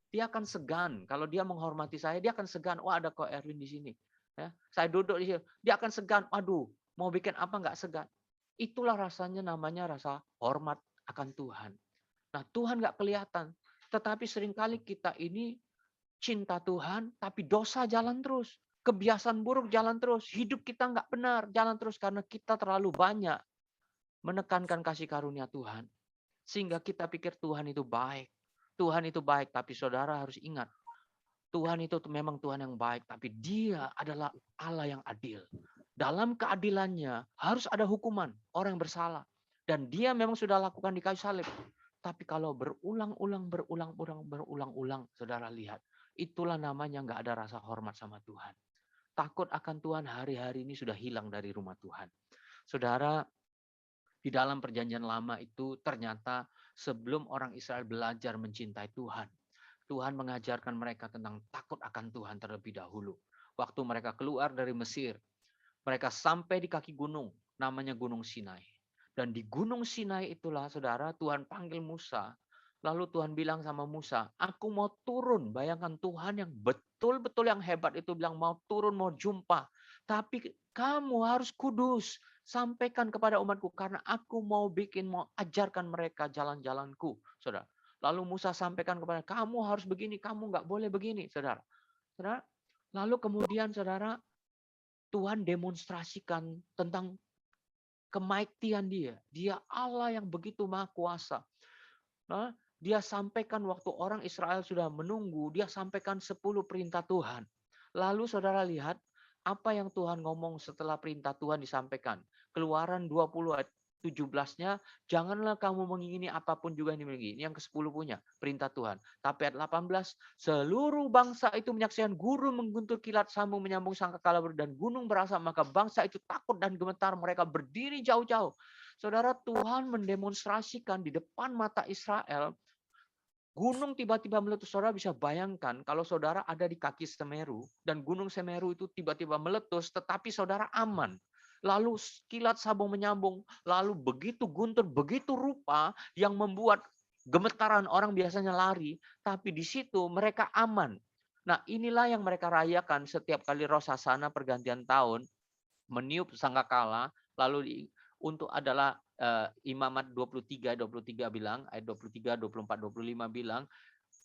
Dia akan segan. Kalau dia menghormati saya, dia akan segan. Wah, ada kok Erwin di sini. Ya, saya duduk di sini. Dia akan segan. Aduh, mau bikin apa nggak segan. Itulah rasanya namanya rasa hormat akan Tuhan. Nah, Tuhan nggak kelihatan. Tetapi seringkali kita ini cinta Tuhan, tapi dosa jalan terus. Kebiasaan buruk jalan terus. Hidup kita nggak benar, jalan terus. Karena kita terlalu banyak menekankan kasih karunia Tuhan. Sehingga kita pikir Tuhan itu baik. Tuhan itu baik, tapi saudara harus ingat. Tuhan itu memang Tuhan yang baik, tapi dia adalah Allah yang adil. Dalam keadilannya harus ada hukuman orang yang bersalah. Dan dia memang sudah lakukan di kayu salib. Tapi kalau berulang-ulang, saudara lihat. Itulah namanya nggak ada rasa hormat sama Tuhan. Takut akan Tuhan hari-hari ini sudah hilang dari rumah Tuhan. Saudara, di dalam perjanjian lama itu ternyata sebelum orang Israel belajar mencintai Tuhan, Tuhan mengajarkan mereka tentang takut akan Tuhan terlebih dahulu. Waktu mereka keluar dari Mesir, mereka sampai di kaki gunung, namanya Gunung Sinai. Dan di Gunung Sinai itulah, saudara, Tuhan panggil Musa. Lalu Tuhan bilang sama Musa, aku mau turun. Bayangkan Tuhan yang betul-betul yang hebat itu bilang mau turun, mau jumpa. Tapi kamu harus kudus. Sampaikan kepada umatku karena aku mau ajarkan mereka jalan-jalanku. Saudara. Lalu Musa sampaikan kepada kamu harus begini, kamu nggak boleh begini, saudara. Saudara. Lalu kemudian saudara, Tuhan demonstrasikan tentang kemightian dia. Dia Allah yang begitu maha kuasa. Nah, dia sampaikan waktu orang Israel sudah menunggu, dia sampaikan 10 perintah Tuhan. Lalu saudara lihat, apa yang Tuhan ngomong setelah perintah Tuhan disampaikan. Keluaran 20 ayat 17-nya, janganlah kamu mengingini apapun juga yang dimiliki. Ini yang ke-10 punya, perintah Tuhan. Tapi ayat 18, seluruh bangsa itu menyaksikan guru mengguntur kilat sambung menyambung sangkakala dan gunung berasap, maka bangsa itu takut dan gemetar, mereka berdiri jauh-jauh. Saudara, Tuhan mendemonstrasikan di depan mata Israel, gunung tiba-tiba meletus. Saudara bisa bayangkan kalau saudara ada di kaki Semeru, dan gunung Semeru itu tiba-tiba meletus, tetapi saudara aman. Lalu kilat sabung menyambung, lalu begitu guntur, begitu rupa yang membuat gemetaran, orang biasanya lari, tapi di situ mereka aman. Nah, inilah yang mereka rayakan setiap kali Rosh Hashanah pergantian tahun, meniup sangkakala, lalu untuk adalah Imamat 23 bilang, ayat 23, 24, 25 bilang,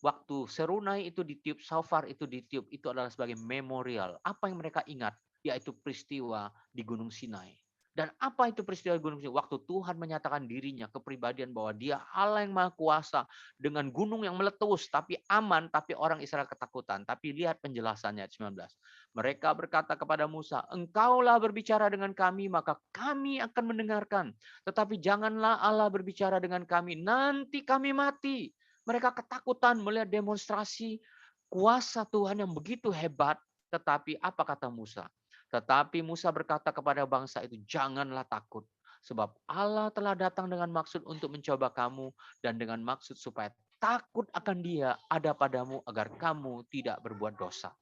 waktu serunai itu ditiup, shofar itu ditiup, itu adalah sebagai memorial. Apa yang mereka ingat? Yaitu peristiwa di Gunung Sinai. Dan apa itu peristiwa di Gunung Sinai? Waktu Tuhan menyatakan dirinya, kepribadian bahwa dia Allah yang Maha Kuasa, dengan gunung yang meletus, tapi aman, tapi orang Israel ketakutan. Tapi lihat penjelasannya, ayat 19. Mereka berkata kepada Musa, engkaulah berbicara dengan kami, maka kami akan mendengarkan. Tetapi janganlah Allah berbicara dengan kami, nanti kami mati. Mereka ketakutan melihat demonstrasi kuasa Tuhan yang begitu hebat. Tetapi apa kata Musa? Tetapi Musa berkata kepada bangsa itu, janganlah takut. Sebab Allah telah datang dengan maksud untuk mencoba kamu, dan dengan maksud supaya takut akan Dia ada padamu agar kamu tidak berbuat dosa.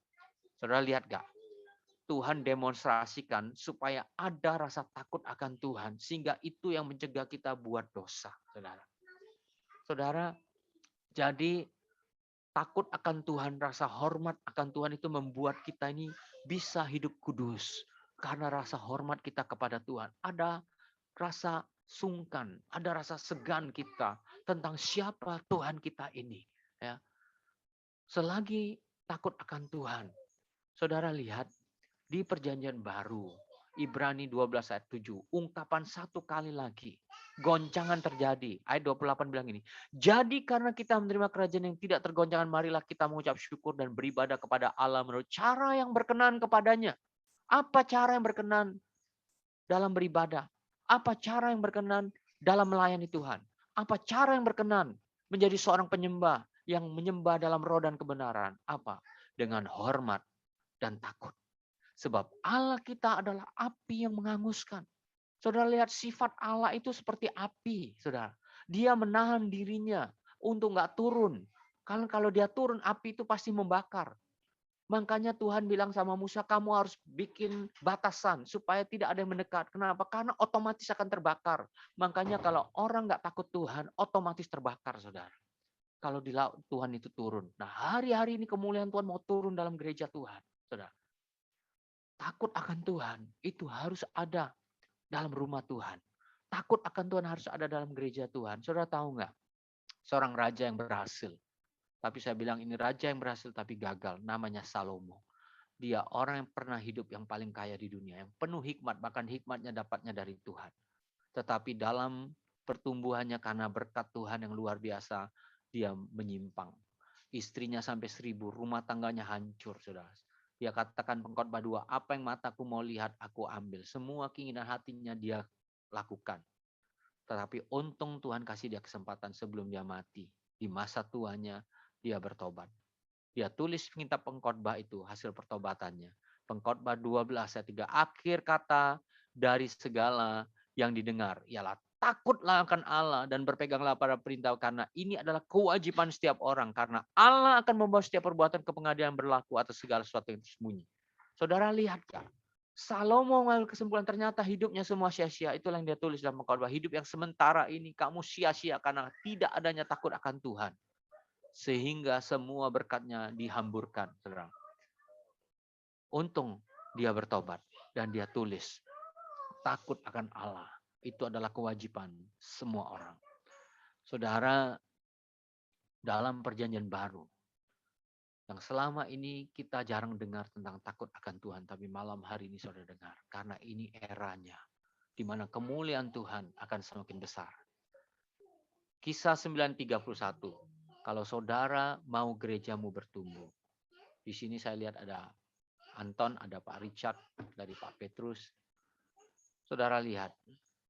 Saudara lihat gak? Tuhan demonstrasikan supaya ada rasa takut akan Tuhan, sehingga itu yang mencegah kita buat dosa. Saudara, jadi takut akan Tuhan, rasa hormat akan Tuhan itu membuat kita ini bisa hidup kudus. Karena rasa hormat kita kepada Tuhan. Ada rasa sungkan, ada rasa segan kita tentang siapa Tuhan kita ini. Ya. Selagi takut akan Tuhan, saudara lihat di perjanjian baru, Ibrani 12 ayat 7, ungkapan satu kali lagi. Goncangan terjadi. Ayat 28 bilang ini. Jadi karena kita menerima kerajaan yang tidak tergoncangkan, marilah kita mengucap syukur dan beribadah kepada Allah menurut cara yang berkenan kepadanya. Apa cara yang berkenan dalam beribadah? Apa cara yang berkenan dalam melayani Tuhan? Apa cara yang berkenan menjadi seorang penyembah yang menyembah dalam roh dan kebenaran? Apa? Dengan hormat dan takut. Sebab Allah kita adalah api yang menghanguskan. Saudara lihat sifat Allah itu seperti api, saudara. Dia menahan dirinya untuk nggak turun. Kalau dia turun, api itu pasti membakar. Makanya Tuhan bilang sama Musa, kamu harus bikin batasan supaya tidak ada yang mendekat. Kenapa? Karena otomatis akan terbakar. Makanya kalau orang nggak takut Tuhan, otomatis terbakar, saudara. Kalau di laut Tuhan itu turun. Nah, hari-hari ini kemuliaan Tuhan mau turun dalam gereja Tuhan, saudara. Takut akan Tuhan itu harus ada dalam rumah Tuhan. Takut akan Tuhan harus ada dalam gereja Tuhan. Saudara tahu nggak? Seorang raja yang berhasil. Tapi saya bilang ini raja yang berhasil tapi gagal. Namanya Salomo. Dia orang yang pernah hidup yang paling kaya di dunia. Yang penuh hikmat. Bahkan hikmatnya dapatnya dari Tuhan. Tetapi dalam pertumbuhannya karena berkat Tuhan yang luar biasa. Dia menyimpang. Istrinya sampai 1000. Rumah tangganya hancur, saudara. Dia katakan pengkhotbah 2, apa yang mataku mau lihat, aku ambil. Semua keinginan hatinya dia lakukan. Tetapi untung Tuhan kasih dia kesempatan sebelum dia mati. Di masa tuanya, dia bertobat. Dia tulis kitab pengkhotbah itu, hasil pertobatannya. Pengkhotbah 12 ayat 3, akhir kata dari segala yang didengar ialah takutlah akan Allah dan berpeganglah pada perintah, karena ini adalah kewajiban setiap orang. Karena Allah akan membawa setiap perbuatan ke pengadilan berlaku atas segala sesuatu yang tersembunyi. Saudara lihat kan? Salomo mengambil kesimpulan ternyata hidupnya semua sia-sia. Itulah yang dia tulis dalam pengkhotbah. Hidup yang sementara ini kamu sia-sia karena tidak adanya takut akan Tuhan. Sehingga semua berkatnya dihamburkan. Saudara. Untung dia bertobat dan dia tulis takut akan Allah. Itu adalah kewajiban semua orang. Saudara, dalam perjanjian baru, yang selama ini kita jarang dengar tentang takut akan Tuhan, tapi malam hari ini saudara dengar. Karena ini eranya, di mana kemuliaan Tuhan akan semakin besar. Kisah 9:31, kalau saudara mau gerejamu bertumbuh. Di sini saya lihat ada Anton, ada Pak Richard, dari Pak Petrus. Saudara lihat,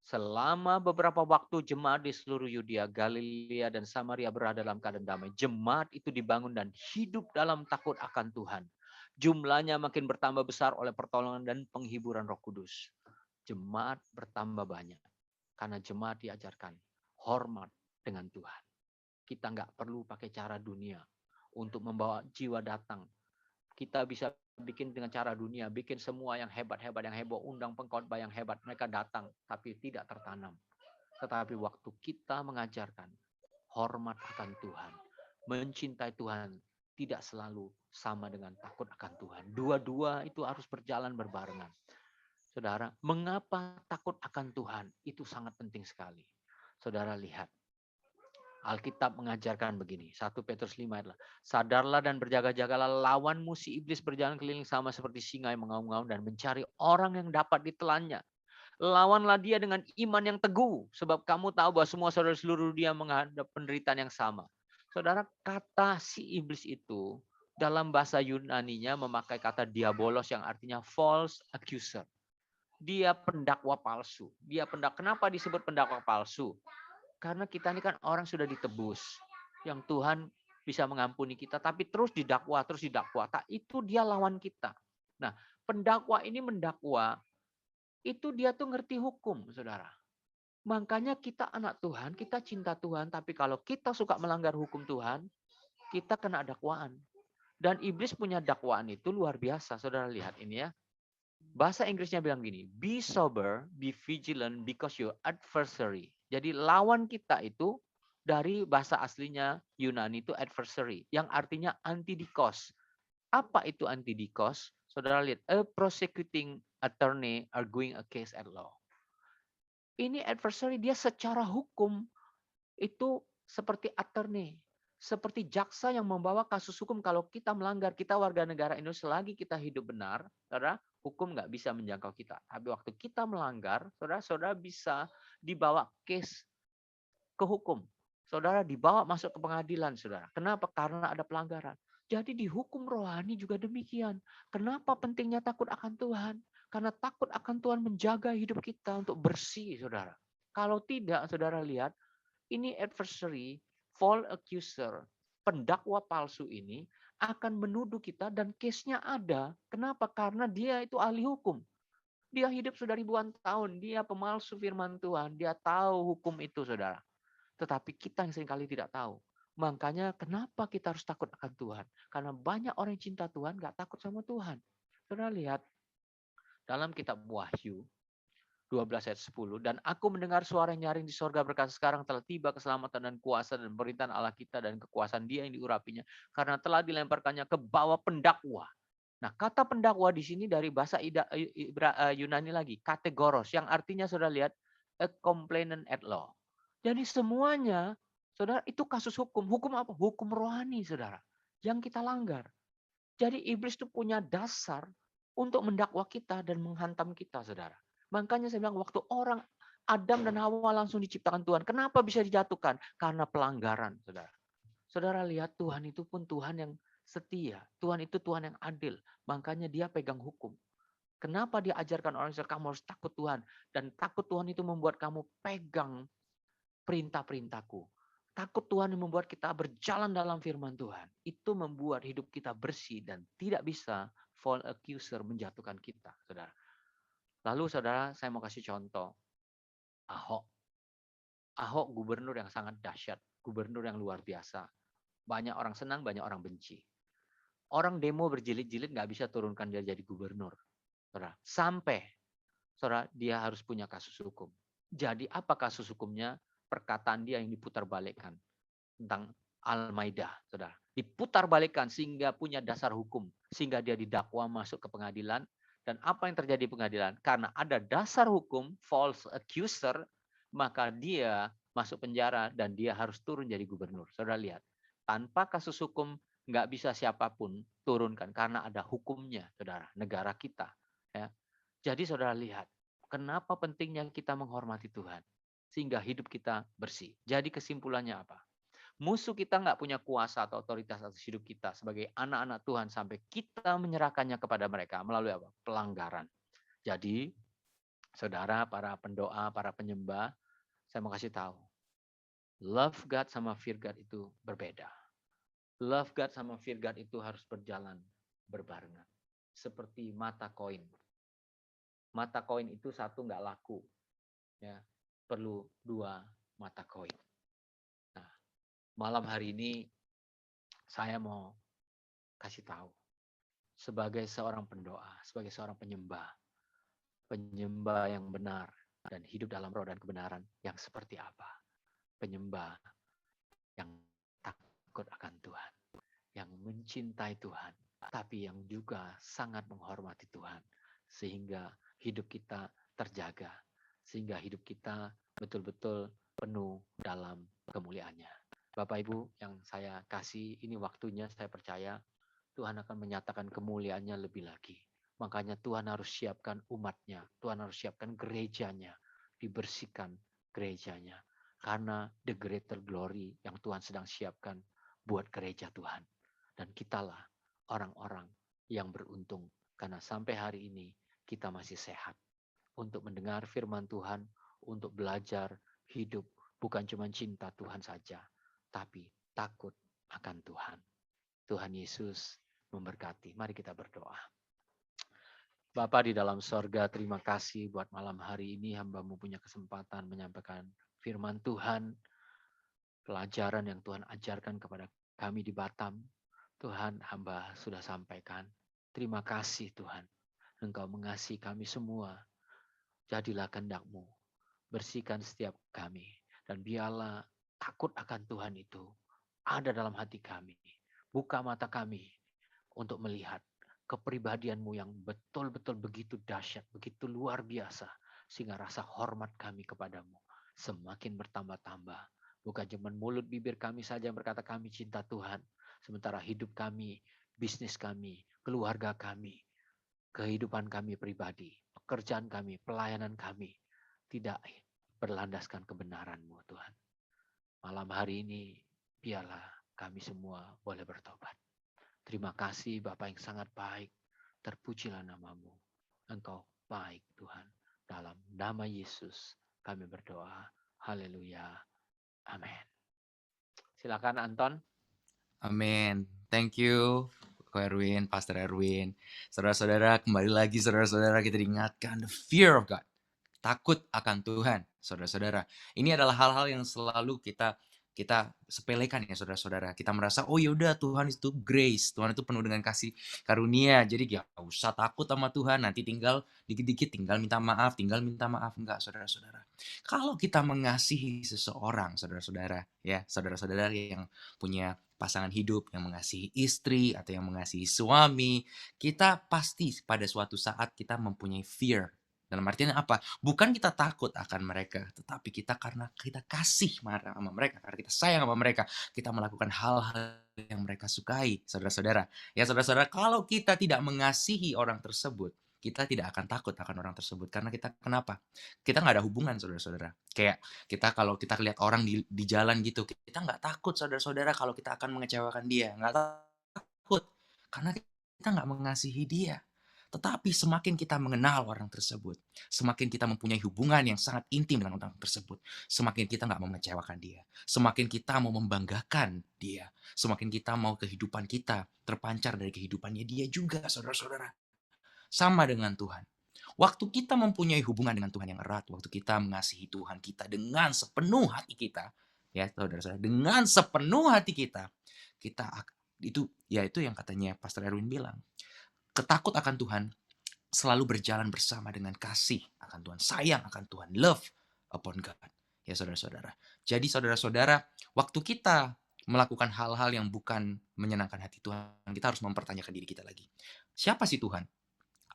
Selama beberapa waktu jemaat di seluruh Yudea, Galilea, dan Samaria berada dalam keadaan damai. Jemaat itu dibangun dan hidup dalam takut akan Tuhan. Jumlahnya makin bertambah besar oleh pertolongan dan penghiburan Roh Kudus. Jemaat bertambah banyak karena jemaat diajarkan hormat dengan Tuhan. Kita nggak perlu pakai cara dunia untuk membawa jiwa datang. Kita bisa bikin dengan cara dunia, bikin semua yang hebat-hebat, yang heboh, undang pengkhotbah yang hebat, mereka datang, tapi tidak tertanam. Tetapi waktu kita mengajarkan hormat akan Tuhan, mencintai Tuhan, tidak selalu sama dengan takut akan Tuhan. Dua-dua itu harus berjalan berbarengan. Saudara, mengapa takut akan Tuhan? Itu sangat penting sekali. Saudara lihat, Alkitab mengajarkan begini, 1 Petrus 5 adalah, sadarlah dan berjaga-jagalah, lawanmu si iblis berjalan keliling sama seperti singa yang mengaum-ngaum dan mencari orang yang dapat ditelannya. Lawanlah dia dengan iman yang teguh, sebab kamu tahu bahwa semua saudara seluruh dia menghadap penderitaan yang sama. Saudara, kata si iblis itu dalam bahasa Yunaninya memakai kata diabolos yang artinya false accuser. Dia pendakwa palsu. Kenapa disebut pendakwa palsu? Karena kita ini kan orang sudah ditebus. Yang Tuhan bisa mengampuni kita, tapi terus didakwa. Tak, itu dia lawan kita. Nah, pendakwa ini mendakwa, itu dia tuh ngerti hukum, saudara. Makanya kita anak Tuhan, kita cinta Tuhan, tapi kalau kita suka melanggar hukum Tuhan, kita kena dakwaan. Dan iblis punya dakwaan itu luar biasa, saudara lihat ini ya. Bahasa Inggrisnya bilang gini, be sober, be vigilant because your adversary. Jadi lawan kita itu dari bahasa aslinya Yunani itu adversary, yang artinya antidikos. Apa itu antidikos? Saudara lihat, a prosecuting attorney arguing a case at law. Ini adversary, dia secara hukum itu seperti attorney, seperti jaksa yang membawa kasus hukum. Kalau kita melanggar, kita warga negara Indonesia, selagi kita hidup benar, saudara, hukum nggak bisa menjangkau kita. Tapi waktu kita melanggar, saudara bisa dibawa case ke hukum. Saudara dibawa masuk ke pengadilan, saudara. Kenapa? Karena ada pelanggaran. Jadi di hukum rohani juga demikian. Kenapa pentingnya takut akan Tuhan? Karena takut akan Tuhan menjaga hidup kita untuk bersih, saudara. Kalau tidak, saudara lihat, ini adversary, false accuser, pendakwa palsu ini akan menuduh kita dan case-nya ada. Kenapa? Karena dia itu ahli hukum. Dia hidup sudah ribuan tahun, dia pemalsu firman Tuhan, dia tahu hukum itu, saudara. Tetapi kita yang seringkali tidak tahu. Makanya kenapa kita harus takut akan Tuhan? Karena banyak orang yang cinta Tuhan nggak takut sama Tuhan. Saudara lihat dalam kitab Wahyu 12 ayat 10, dan aku mendengar suara yang nyaring di sorga berkata, sekarang telah tiba keselamatan dan kuasa dan pemerintahan Allah kita dan kekuasaan dia yang diurapinya, karena telah dilemparkannya ke bawah pendakwa. Nah, kata pendakwa di sini dari bahasa Yunani lagi, kategoros, yang artinya saudara lihat, a complainant at law. Jadi semuanya, saudara, itu kasus hukum. Hukum apa? Hukum rohani, saudara, yang kita langgar. Jadi iblis itu punya dasar untuk mendakwa kita dan menghantam kita, saudara. Makanya saya bilang waktu orang Adam dan Hawa langsung diciptakan Tuhan. Kenapa bisa dijatuhkan? Karena pelanggaran, saudara. Saudara lihat Tuhan itu pun Tuhan yang setia. Tuhan itu Tuhan yang adil. Makanya dia pegang hukum. Kenapa dia ajarkan orang Israel, kamu harus takut Tuhan. Dan takut Tuhan itu membuat kamu pegang perintah-perintahku. Takut Tuhan yang membuat kita berjalan dalam firman Tuhan. Itu membuat hidup kita bersih dan tidak bisa false accuser menjatuhkan kita, saudara. Lalu saudara, saya mau kasih contoh. Ahok. Ahok gubernur yang sangat dahsyat. Gubernur yang luar biasa. Banyak orang senang, banyak orang benci. Orang demo berjilid-jilid nggak bisa turunkan dia jadi gubernur. Saudara. Sampai saudara, dia harus punya kasus hukum. Jadi apa kasus hukumnya? Perkataan dia yang diputarbalikkan tentang Al-Maidah, saudara. Diputarbalikkan sehingga punya dasar hukum. Sehingga dia didakwa masuk ke pengadilan. Dan apa yang terjadi di pengadilan? Karena ada dasar hukum, false accuser, maka dia masuk penjara dan dia harus turun jadi gubernur. Saudara lihat, tanpa kasus hukum nggak bisa siapapun turunkan karena ada hukumnya, saudara, negara kita. Ya. Jadi saudara lihat, kenapa pentingnya kita menghormati Tuhan sehingga hidup kita bersih. Jadi kesimpulannya apa? Musuh kita nggak punya kuasa atau otoritas atas hidup kita sebagai anak-anak Tuhan sampai kita menyerahkannya kepada mereka melalui apa? Pelanggaran. Jadi saudara, para pendoa, para penyembah, saya mau kasih tahu. Love God sama fear God itu berbeda. Love God sama fear God itu harus berjalan berbarengan. Seperti mata koin. Mata koin itu satu nggak laku. Ya, perlu dua mata koin. Nah, malam hari ini saya mau kasih tahu. Sebagai seorang pendoa, sebagai seorang penyembah yang benar dan hidup dalam roh dan kebenaran yang seperti apa? Penyembah yang takut akan Tuhan, yang mencintai Tuhan, tapi yang juga sangat menghormati Tuhan, sehingga hidup kita terjaga, sehingga hidup kita betul-betul penuh dalam kemuliaannya. Bapak Ibu yang saya kasih, ini waktunya saya percaya Tuhan akan menyatakan kemuliaannya lebih lagi. Makanya Tuhan harus siapkan umatnya, Tuhan harus siapkan gerejanya, dibersihkan gerejanya. Karena the greater glory yang Tuhan sedang siapkan buat gereja Tuhan. Dan kitalah orang-orang yang beruntung. Karena sampai hari ini kita masih sehat. Untuk mendengar firman Tuhan, untuk belajar hidup. Bukan cuma cinta Tuhan saja, tapi takut akan Tuhan. Tuhan Yesus memberkati. Mari kita berdoa. Bapa di dalam sorga, terima kasih buat malam hari ini hamba-Mu punya kesempatan menyampaikan firman Tuhan, pelajaran yang Tuhan ajarkan kepada kami di Batam. Tuhan, hamba sudah sampaikan. Terima kasih Tuhan. Engkau mengasihi kami semua. Jadilah kehendak-Mu. Bersihkan setiap kami. Dan biarlah takut akan Tuhan itu ada dalam hati kami. Buka mata kami untuk melihat kepribadian-Mu yang betul-betul begitu dahsyat, begitu luar biasa. Sehingga rasa hormat kami kepadamu semakin bertambah-tambah. Bukan cuma mulut bibir kami saja yang berkata kami cinta Tuhan. Sementara hidup kami, bisnis kami, keluarga kami, kehidupan kami pribadi, pekerjaan kami, pelayanan kami tidak berlandaskan kebenaran-Mu Tuhan. Malam hari ini biarlah kami semua boleh bertobat. Terima kasih Bapa yang sangat baik. Terpujilah nama-Mu. Engkau baik Tuhan. Dalam nama Yesus kami berdoa. Haleluya. Amin. Silakan Anton. Amin. Thank you, Ko Erwin, Pastor Erwin. Saudara-saudara, kembali lagi saudara-saudara kita diingatkan the fear of God. Takut akan Tuhan, saudara-saudara. Ini adalah hal-hal yang selalu kita sepelekan ya saudara-saudara. Kita merasa oh yaudah Tuhan itu grace, Tuhan itu penuh dengan kasih karunia. Jadi gak usah takut sama Tuhan. Nanti tinggal dikit-dikit tinggal minta maaf. Enggak saudara-saudara. Kalau kita mengasihi seseorang, saudara-saudara, ya saudara-saudara yang punya pasangan hidup, yang mengasihi istri atau yang mengasihi suami, kita pasti pada suatu saat kita mempunyai fear. Dalam artian apa? Bukan kita takut akan mereka, tetapi kita karena kita kasih marah sama mereka, karena kita sayang sama mereka, kita melakukan hal-hal yang mereka sukai, saudara-saudara. Ya saudara-saudara, kalau kita tidak mengasihi orang tersebut, kita tidak akan takut akan orang tersebut. Karena kita kenapa? Kita nggak ada hubungan, saudara-saudara. Kayak kita kalau kita lihat orang di jalan gitu, kita nggak takut, saudara-saudara, kalau kita akan mengecewakan dia. Nggak takut. Karena kita nggak mengasihi dia. Tetapi semakin kita mengenal orang tersebut, semakin kita mempunyai hubungan yang sangat intim dengan orang tersebut, semakin kita nggak mau mengecewakan dia, semakin kita mau membanggakan dia, semakin kita mau kehidupan kita terpancar dari kehidupannya dia juga, saudara-saudara. Sama dengan Tuhan. Waktu kita mempunyai hubungan dengan Tuhan yang erat, waktu kita mengasihi Tuhan kita dengan sepenuh hati kita, ya saudara-saudara, dengan sepenuh hati kita itu yang katanya Pastor Erwin bilang. Ketakut akan Tuhan selalu berjalan bersama dengan kasih akan Tuhan, sayang akan Tuhan, love upon God. Ya saudara-saudara. Jadi saudara-saudara, waktu kita melakukan hal-hal yang bukan menyenangkan hati Tuhan, kita harus mempertanyakan diri kita lagi. Siapa sih Tuhan?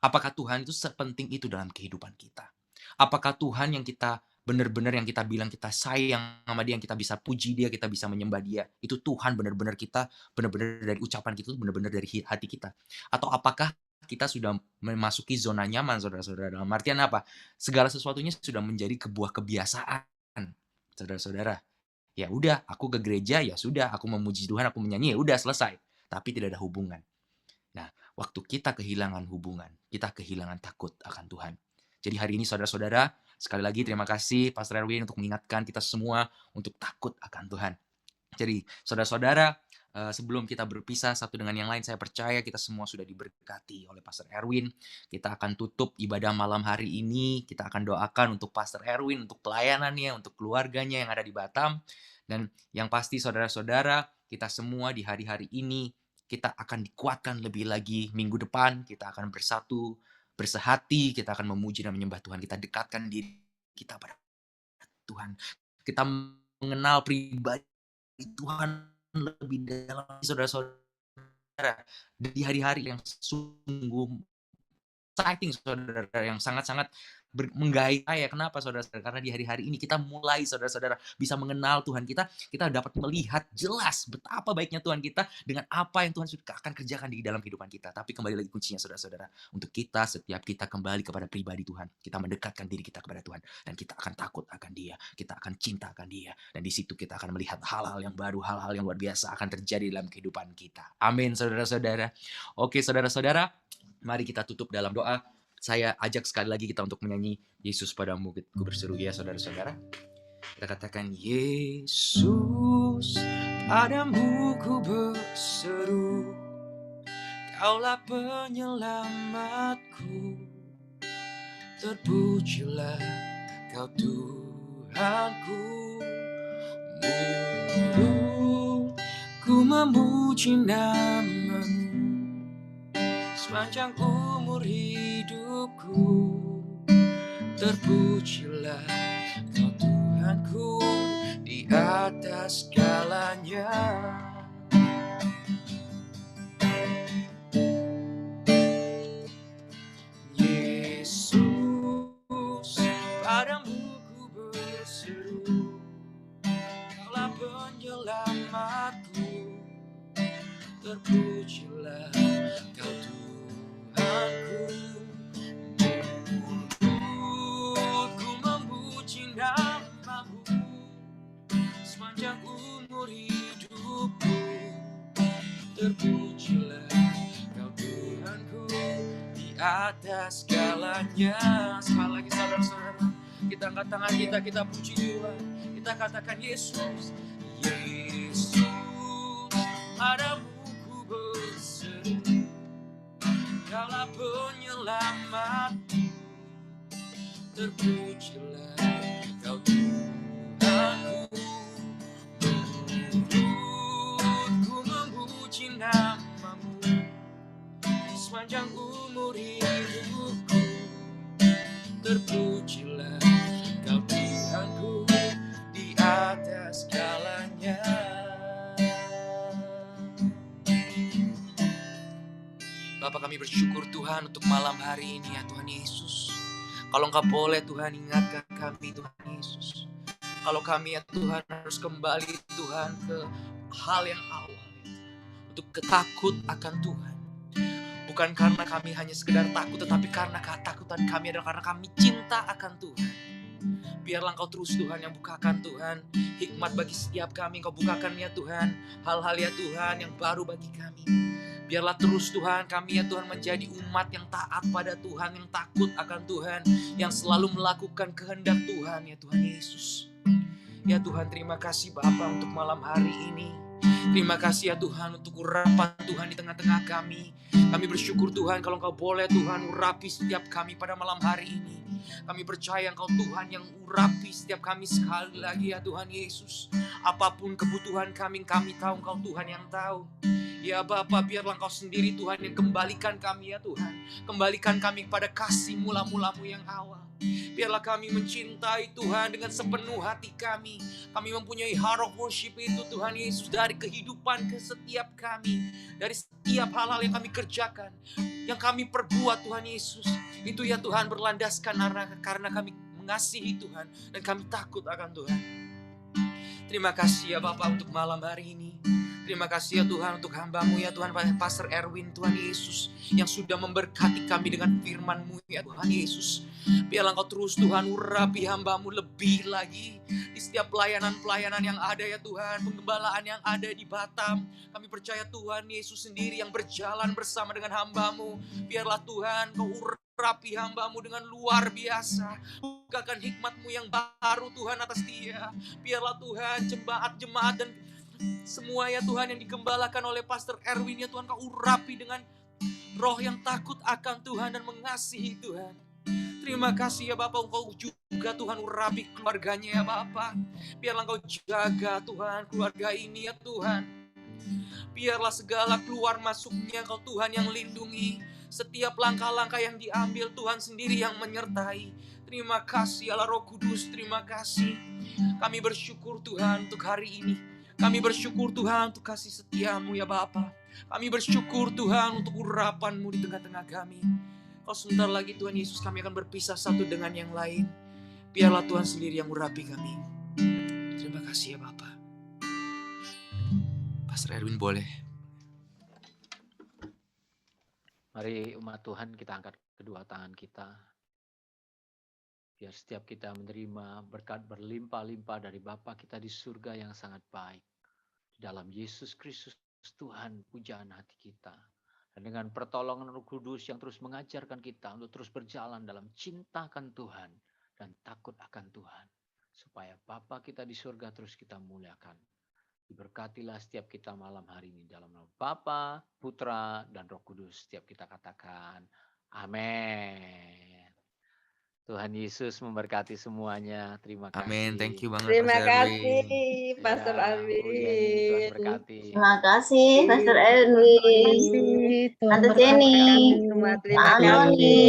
Apakah Tuhan itu sepenting itu dalam kehidupan kita? Apakah Tuhan yang kita benar-benar yang kita bilang kita sayang sama dia, yang kita bisa puji dia, kita bisa menyembah dia, itu Tuhan benar-benar kita, benar-benar dari ucapan kita, benar-benar dari hati kita? Atau apakah kita sudah memasuki zona nyaman, saudara-saudara? Dalam artian apa? Segala sesuatunya sudah menjadi sebuah kebiasaan, saudara-saudara. Ya udah, aku ke gereja, ya sudah, aku memuji Tuhan, aku menyanyi, ya udah selesai. Tapi tidak ada hubungan. Nah, waktu kita kehilangan hubungan, kita kehilangan takut akan Tuhan. Jadi hari ini saudara-saudara, sekali lagi terima kasih Pastor Erwin untuk mengingatkan kita semua untuk takut akan Tuhan. Jadi saudara-saudara, sebelum kita berpisah satu dengan yang lain, saya percaya kita semua sudah diberkati oleh Pastor Erwin. Kita akan tutup ibadah malam hari ini. Kita akan doakan untuk Pastor Erwin, untuk pelayanannya, untuk keluarganya yang ada di Batam. Dan yang pasti saudara-saudara, kita semua di hari-hari ini, kita akan dikuatkan lebih lagi minggu depan. Kita akan bersatu, bersehati, kita akan memuji dan menyembah Tuhan. Kita dekatkan diri kita pada Tuhan. Kita mengenal pribadi Tuhan lebih dalam, saudara-saudara, di hari-hari yang sungguh exciting, saudara, yang sangat-sangat menggait saya. Kenapa, saudara-saudara? Karena di hari-hari ini kita mulai, saudara-saudara, bisa mengenal Tuhan kita. Kita dapat melihat jelas betapa baiknya Tuhan kita dengan apa yang Tuhan sudah akan kerjakan di dalam kehidupan kita. Tapi kembali lagi kuncinya, saudara-saudara, untuk kita, setiap kita kembali kepada pribadi Tuhan, kita mendekatkan diri kita kepada Tuhan, dan kita akan takut akan Dia, kita akan cinta akan Dia, dan di situ kita akan melihat hal-hal yang baru, hal-hal yang luar biasa akan terjadi dalam kehidupan kita. Amin, saudara-saudara. Oke, saudara-saudara, mari kita tutup dalam doa. Saya ajak sekali lagi kita untuk menyanyi Yesus padamu ku berseru, ya saudara-saudara. Kita katakan, Yesus padamu ku berseru, Kaulah penyelamatku, terpujilah Kau Tuhanku. Mulutku memuji nama-Mu sepanjang umur hidupku, terpujilah Kau Tuhanku di atas segalanya. Yesus padamu ku berseru, Kaulah penyelamatku, terpujilah Kau Tuhanku. Mulutku memuji nama-Mu sepanjang umur hidupku, terpujilah Kau Tuhanku di atas segalanya. Sekali lagi, saudara-saudara, kita angkat tangan kita, kita puji Tuhan, kita katakan, Yesus, Yesus padamu ku berseru, Kaulah penyelamatku, terpujilah Kau Tuhanku. Mulutku memuji nama-Mu sepanjang umur hidupku, terpujilah Kau Tuhanku di atas segalanya. Bapak, kami bersyukur Tuhan untuk malam hari ini, ya Tuhan Yesus. Kalau Engkau boleh Tuhan ingatkan kami, Tuhan Yesus, kalau kami, ya Tuhan, harus kembali Tuhan ke hal yang awal, untuk ketakut akan Tuhan. Bukan karena kami hanya sekedar takut, tetapi karena ketakutan kami adalah karena kami cinta akan Tuhan. Biarlah Engkau terus Tuhan yang bukakan Tuhan hikmat bagi setiap kami. Engkau bukakan, ya Tuhan, hal-hal, ya Tuhan, yang baru bagi kami. Biarlah terus Tuhan kami, ya Tuhan, menjadi umat yang taat pada Tuhan, yang takut akan Tuhan, yang selalu melakukan kehendak Tuhan, ya Tuhan Yesus. Ya Tuhan, terima kasih Bapa untuk malam hari ini. Terima kasih, ya Tuhan, untuk urapan Tuhan di tengah-tengah kami. Kami bersyukur Tuhan kalau Engkau boleh Tuhan urapi setiap kami pada malam hari ini. Kami percaya Engkau Tuhan yang urapi setiap kami sekali lagi, ya Tuhan Yesus. Apapun kebutuhan kami tahu, Engkau Tuhan yang tahu. Ya Bapa, biarlah Engkau sendiri Tuhan yang kembalikan kami, ya Tuhan. Kembalikan kami pada kasih mula-mula-Mu yang awal. Biarlah kami mencintai Tuhan dengan sepenuh hati kami. Kami mempunyai heart of worship itu, Tuhan Yesus, dari kehidupan ke setiap kami. Dari setiap hal-hal yang kami kerjakan, yang kami perbuat, Tuhan Yesus. Itu, ya Tuhan, berlandaskan karena kami mengasihi Tuhan dan kami takut akan Tuhan. Terima kasih, ya Bapa, untuk malam hari ini. Terima kasih, ya Tuhan, untuk hamba-Mu, ya Tuhan, Pastor Erwin, Tuhan Yesus, yang sudah memberkati kami dengan firman-Mu, ya Tuhan Yesus. Biarlah Engkau terus Tuhan urapi hamba-Mu lebih lagi di setiap pelayanan-pelayanan yang ada, ya Tuhan, penggembalaan yang ada di Batam. Kami percaya Tuhan Yesus sendiri yang berjalan bersama dengan hamba-Mu. Biarlah Tuhan Engkau urapi urapi hamba-Mu dengan luar biasa. Bukakan hikmat-Mu yang baru Tuhan atas dia. Biarlah Tuhan jemaat-jemaat dan semua ya Tuhan yang digembalakan oleh Pastor Erwin ya Tuhan, Kau urapi dengan roh yang takut akan Tuhan dan mengasihi Tuhan. Terima kasih ya Bapak, Engkau juga Tuhan urapi keluarganya ya Bapak. Biarlah Engkau jaga Tuhan keluarga ini ya Tuhan. Biarlah segala keluar masuknya Kau Tuhan yang lindungi. Setiap langkah-langkah yang diambil Tuhan sendiri yang menyertai. Terima kasih Allah Roh Kudus, terima kasih. Kami bersyukur Tuhan untuk hari ini. Kami bersyukur Tuhan untuk kasih setia-Mu ya Bapa. Kami bersyukur Tuhan untuk urapan-Mu di tengah-tengah kami. Kalau sebentar lagi Tuhan Yesus kami akan berpisah satu dengan yang lain. Biarlah Tuhan sendiri yang urapi kami. Terima kasih ya Bapa. Pastor Erwin boleh. Mari umat Tuhan kita angkat kedua tangan kita. Biar setiap kita menerima berkat berlimpah-limpah dari Bapa kita di surga yang sangat baik. Di dalam Yesus Kristus Tuhan, pujaan hati kita. Dan dengan pertolongan Roh Kudus yang terus mengajarkan kita untuk terus berjalan dalam cinta akan Tuhan dan takut akan Tuhan. Supaya Bapa kita di surga terus kita muliakan. Diberkatilah setiap kita malam hari ini dalam nama Bapa, Putra, dan Roh Kudus. Setiap kita katakan, amin. Tuhan Yesus memberkati semuanya. Terima kasih. Amin. Thank you banget Terima Pastor kasih, Erwin. Pastor Ya, Arwin. Bu Yeni, Tuhan berkati. Terima kasih Pastor Erwin, Tante Jenny, Semua terima Pak kasih Antoni.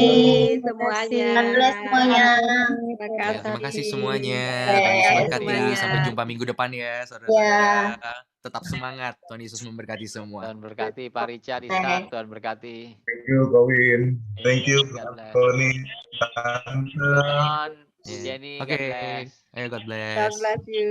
semuanya. God bless semuanya. Terima Ya, kasih. terima kasih semuanya. Terima Tuhan Yesus kasih memberkati. semuanya. Sampai jumpa minggu depan ya, Ya. saudara-saudara. Tetap semangat. Tuhan Yesus memberkati semua. Tuhan berkati Pak Richard, Ishak, Tuhan berkati. Thank you, Gawin. Thank you, God bless. Tony. Good on, Bu Yeah. Jenny, Oke. God bless. Ayo God God bless. bless you.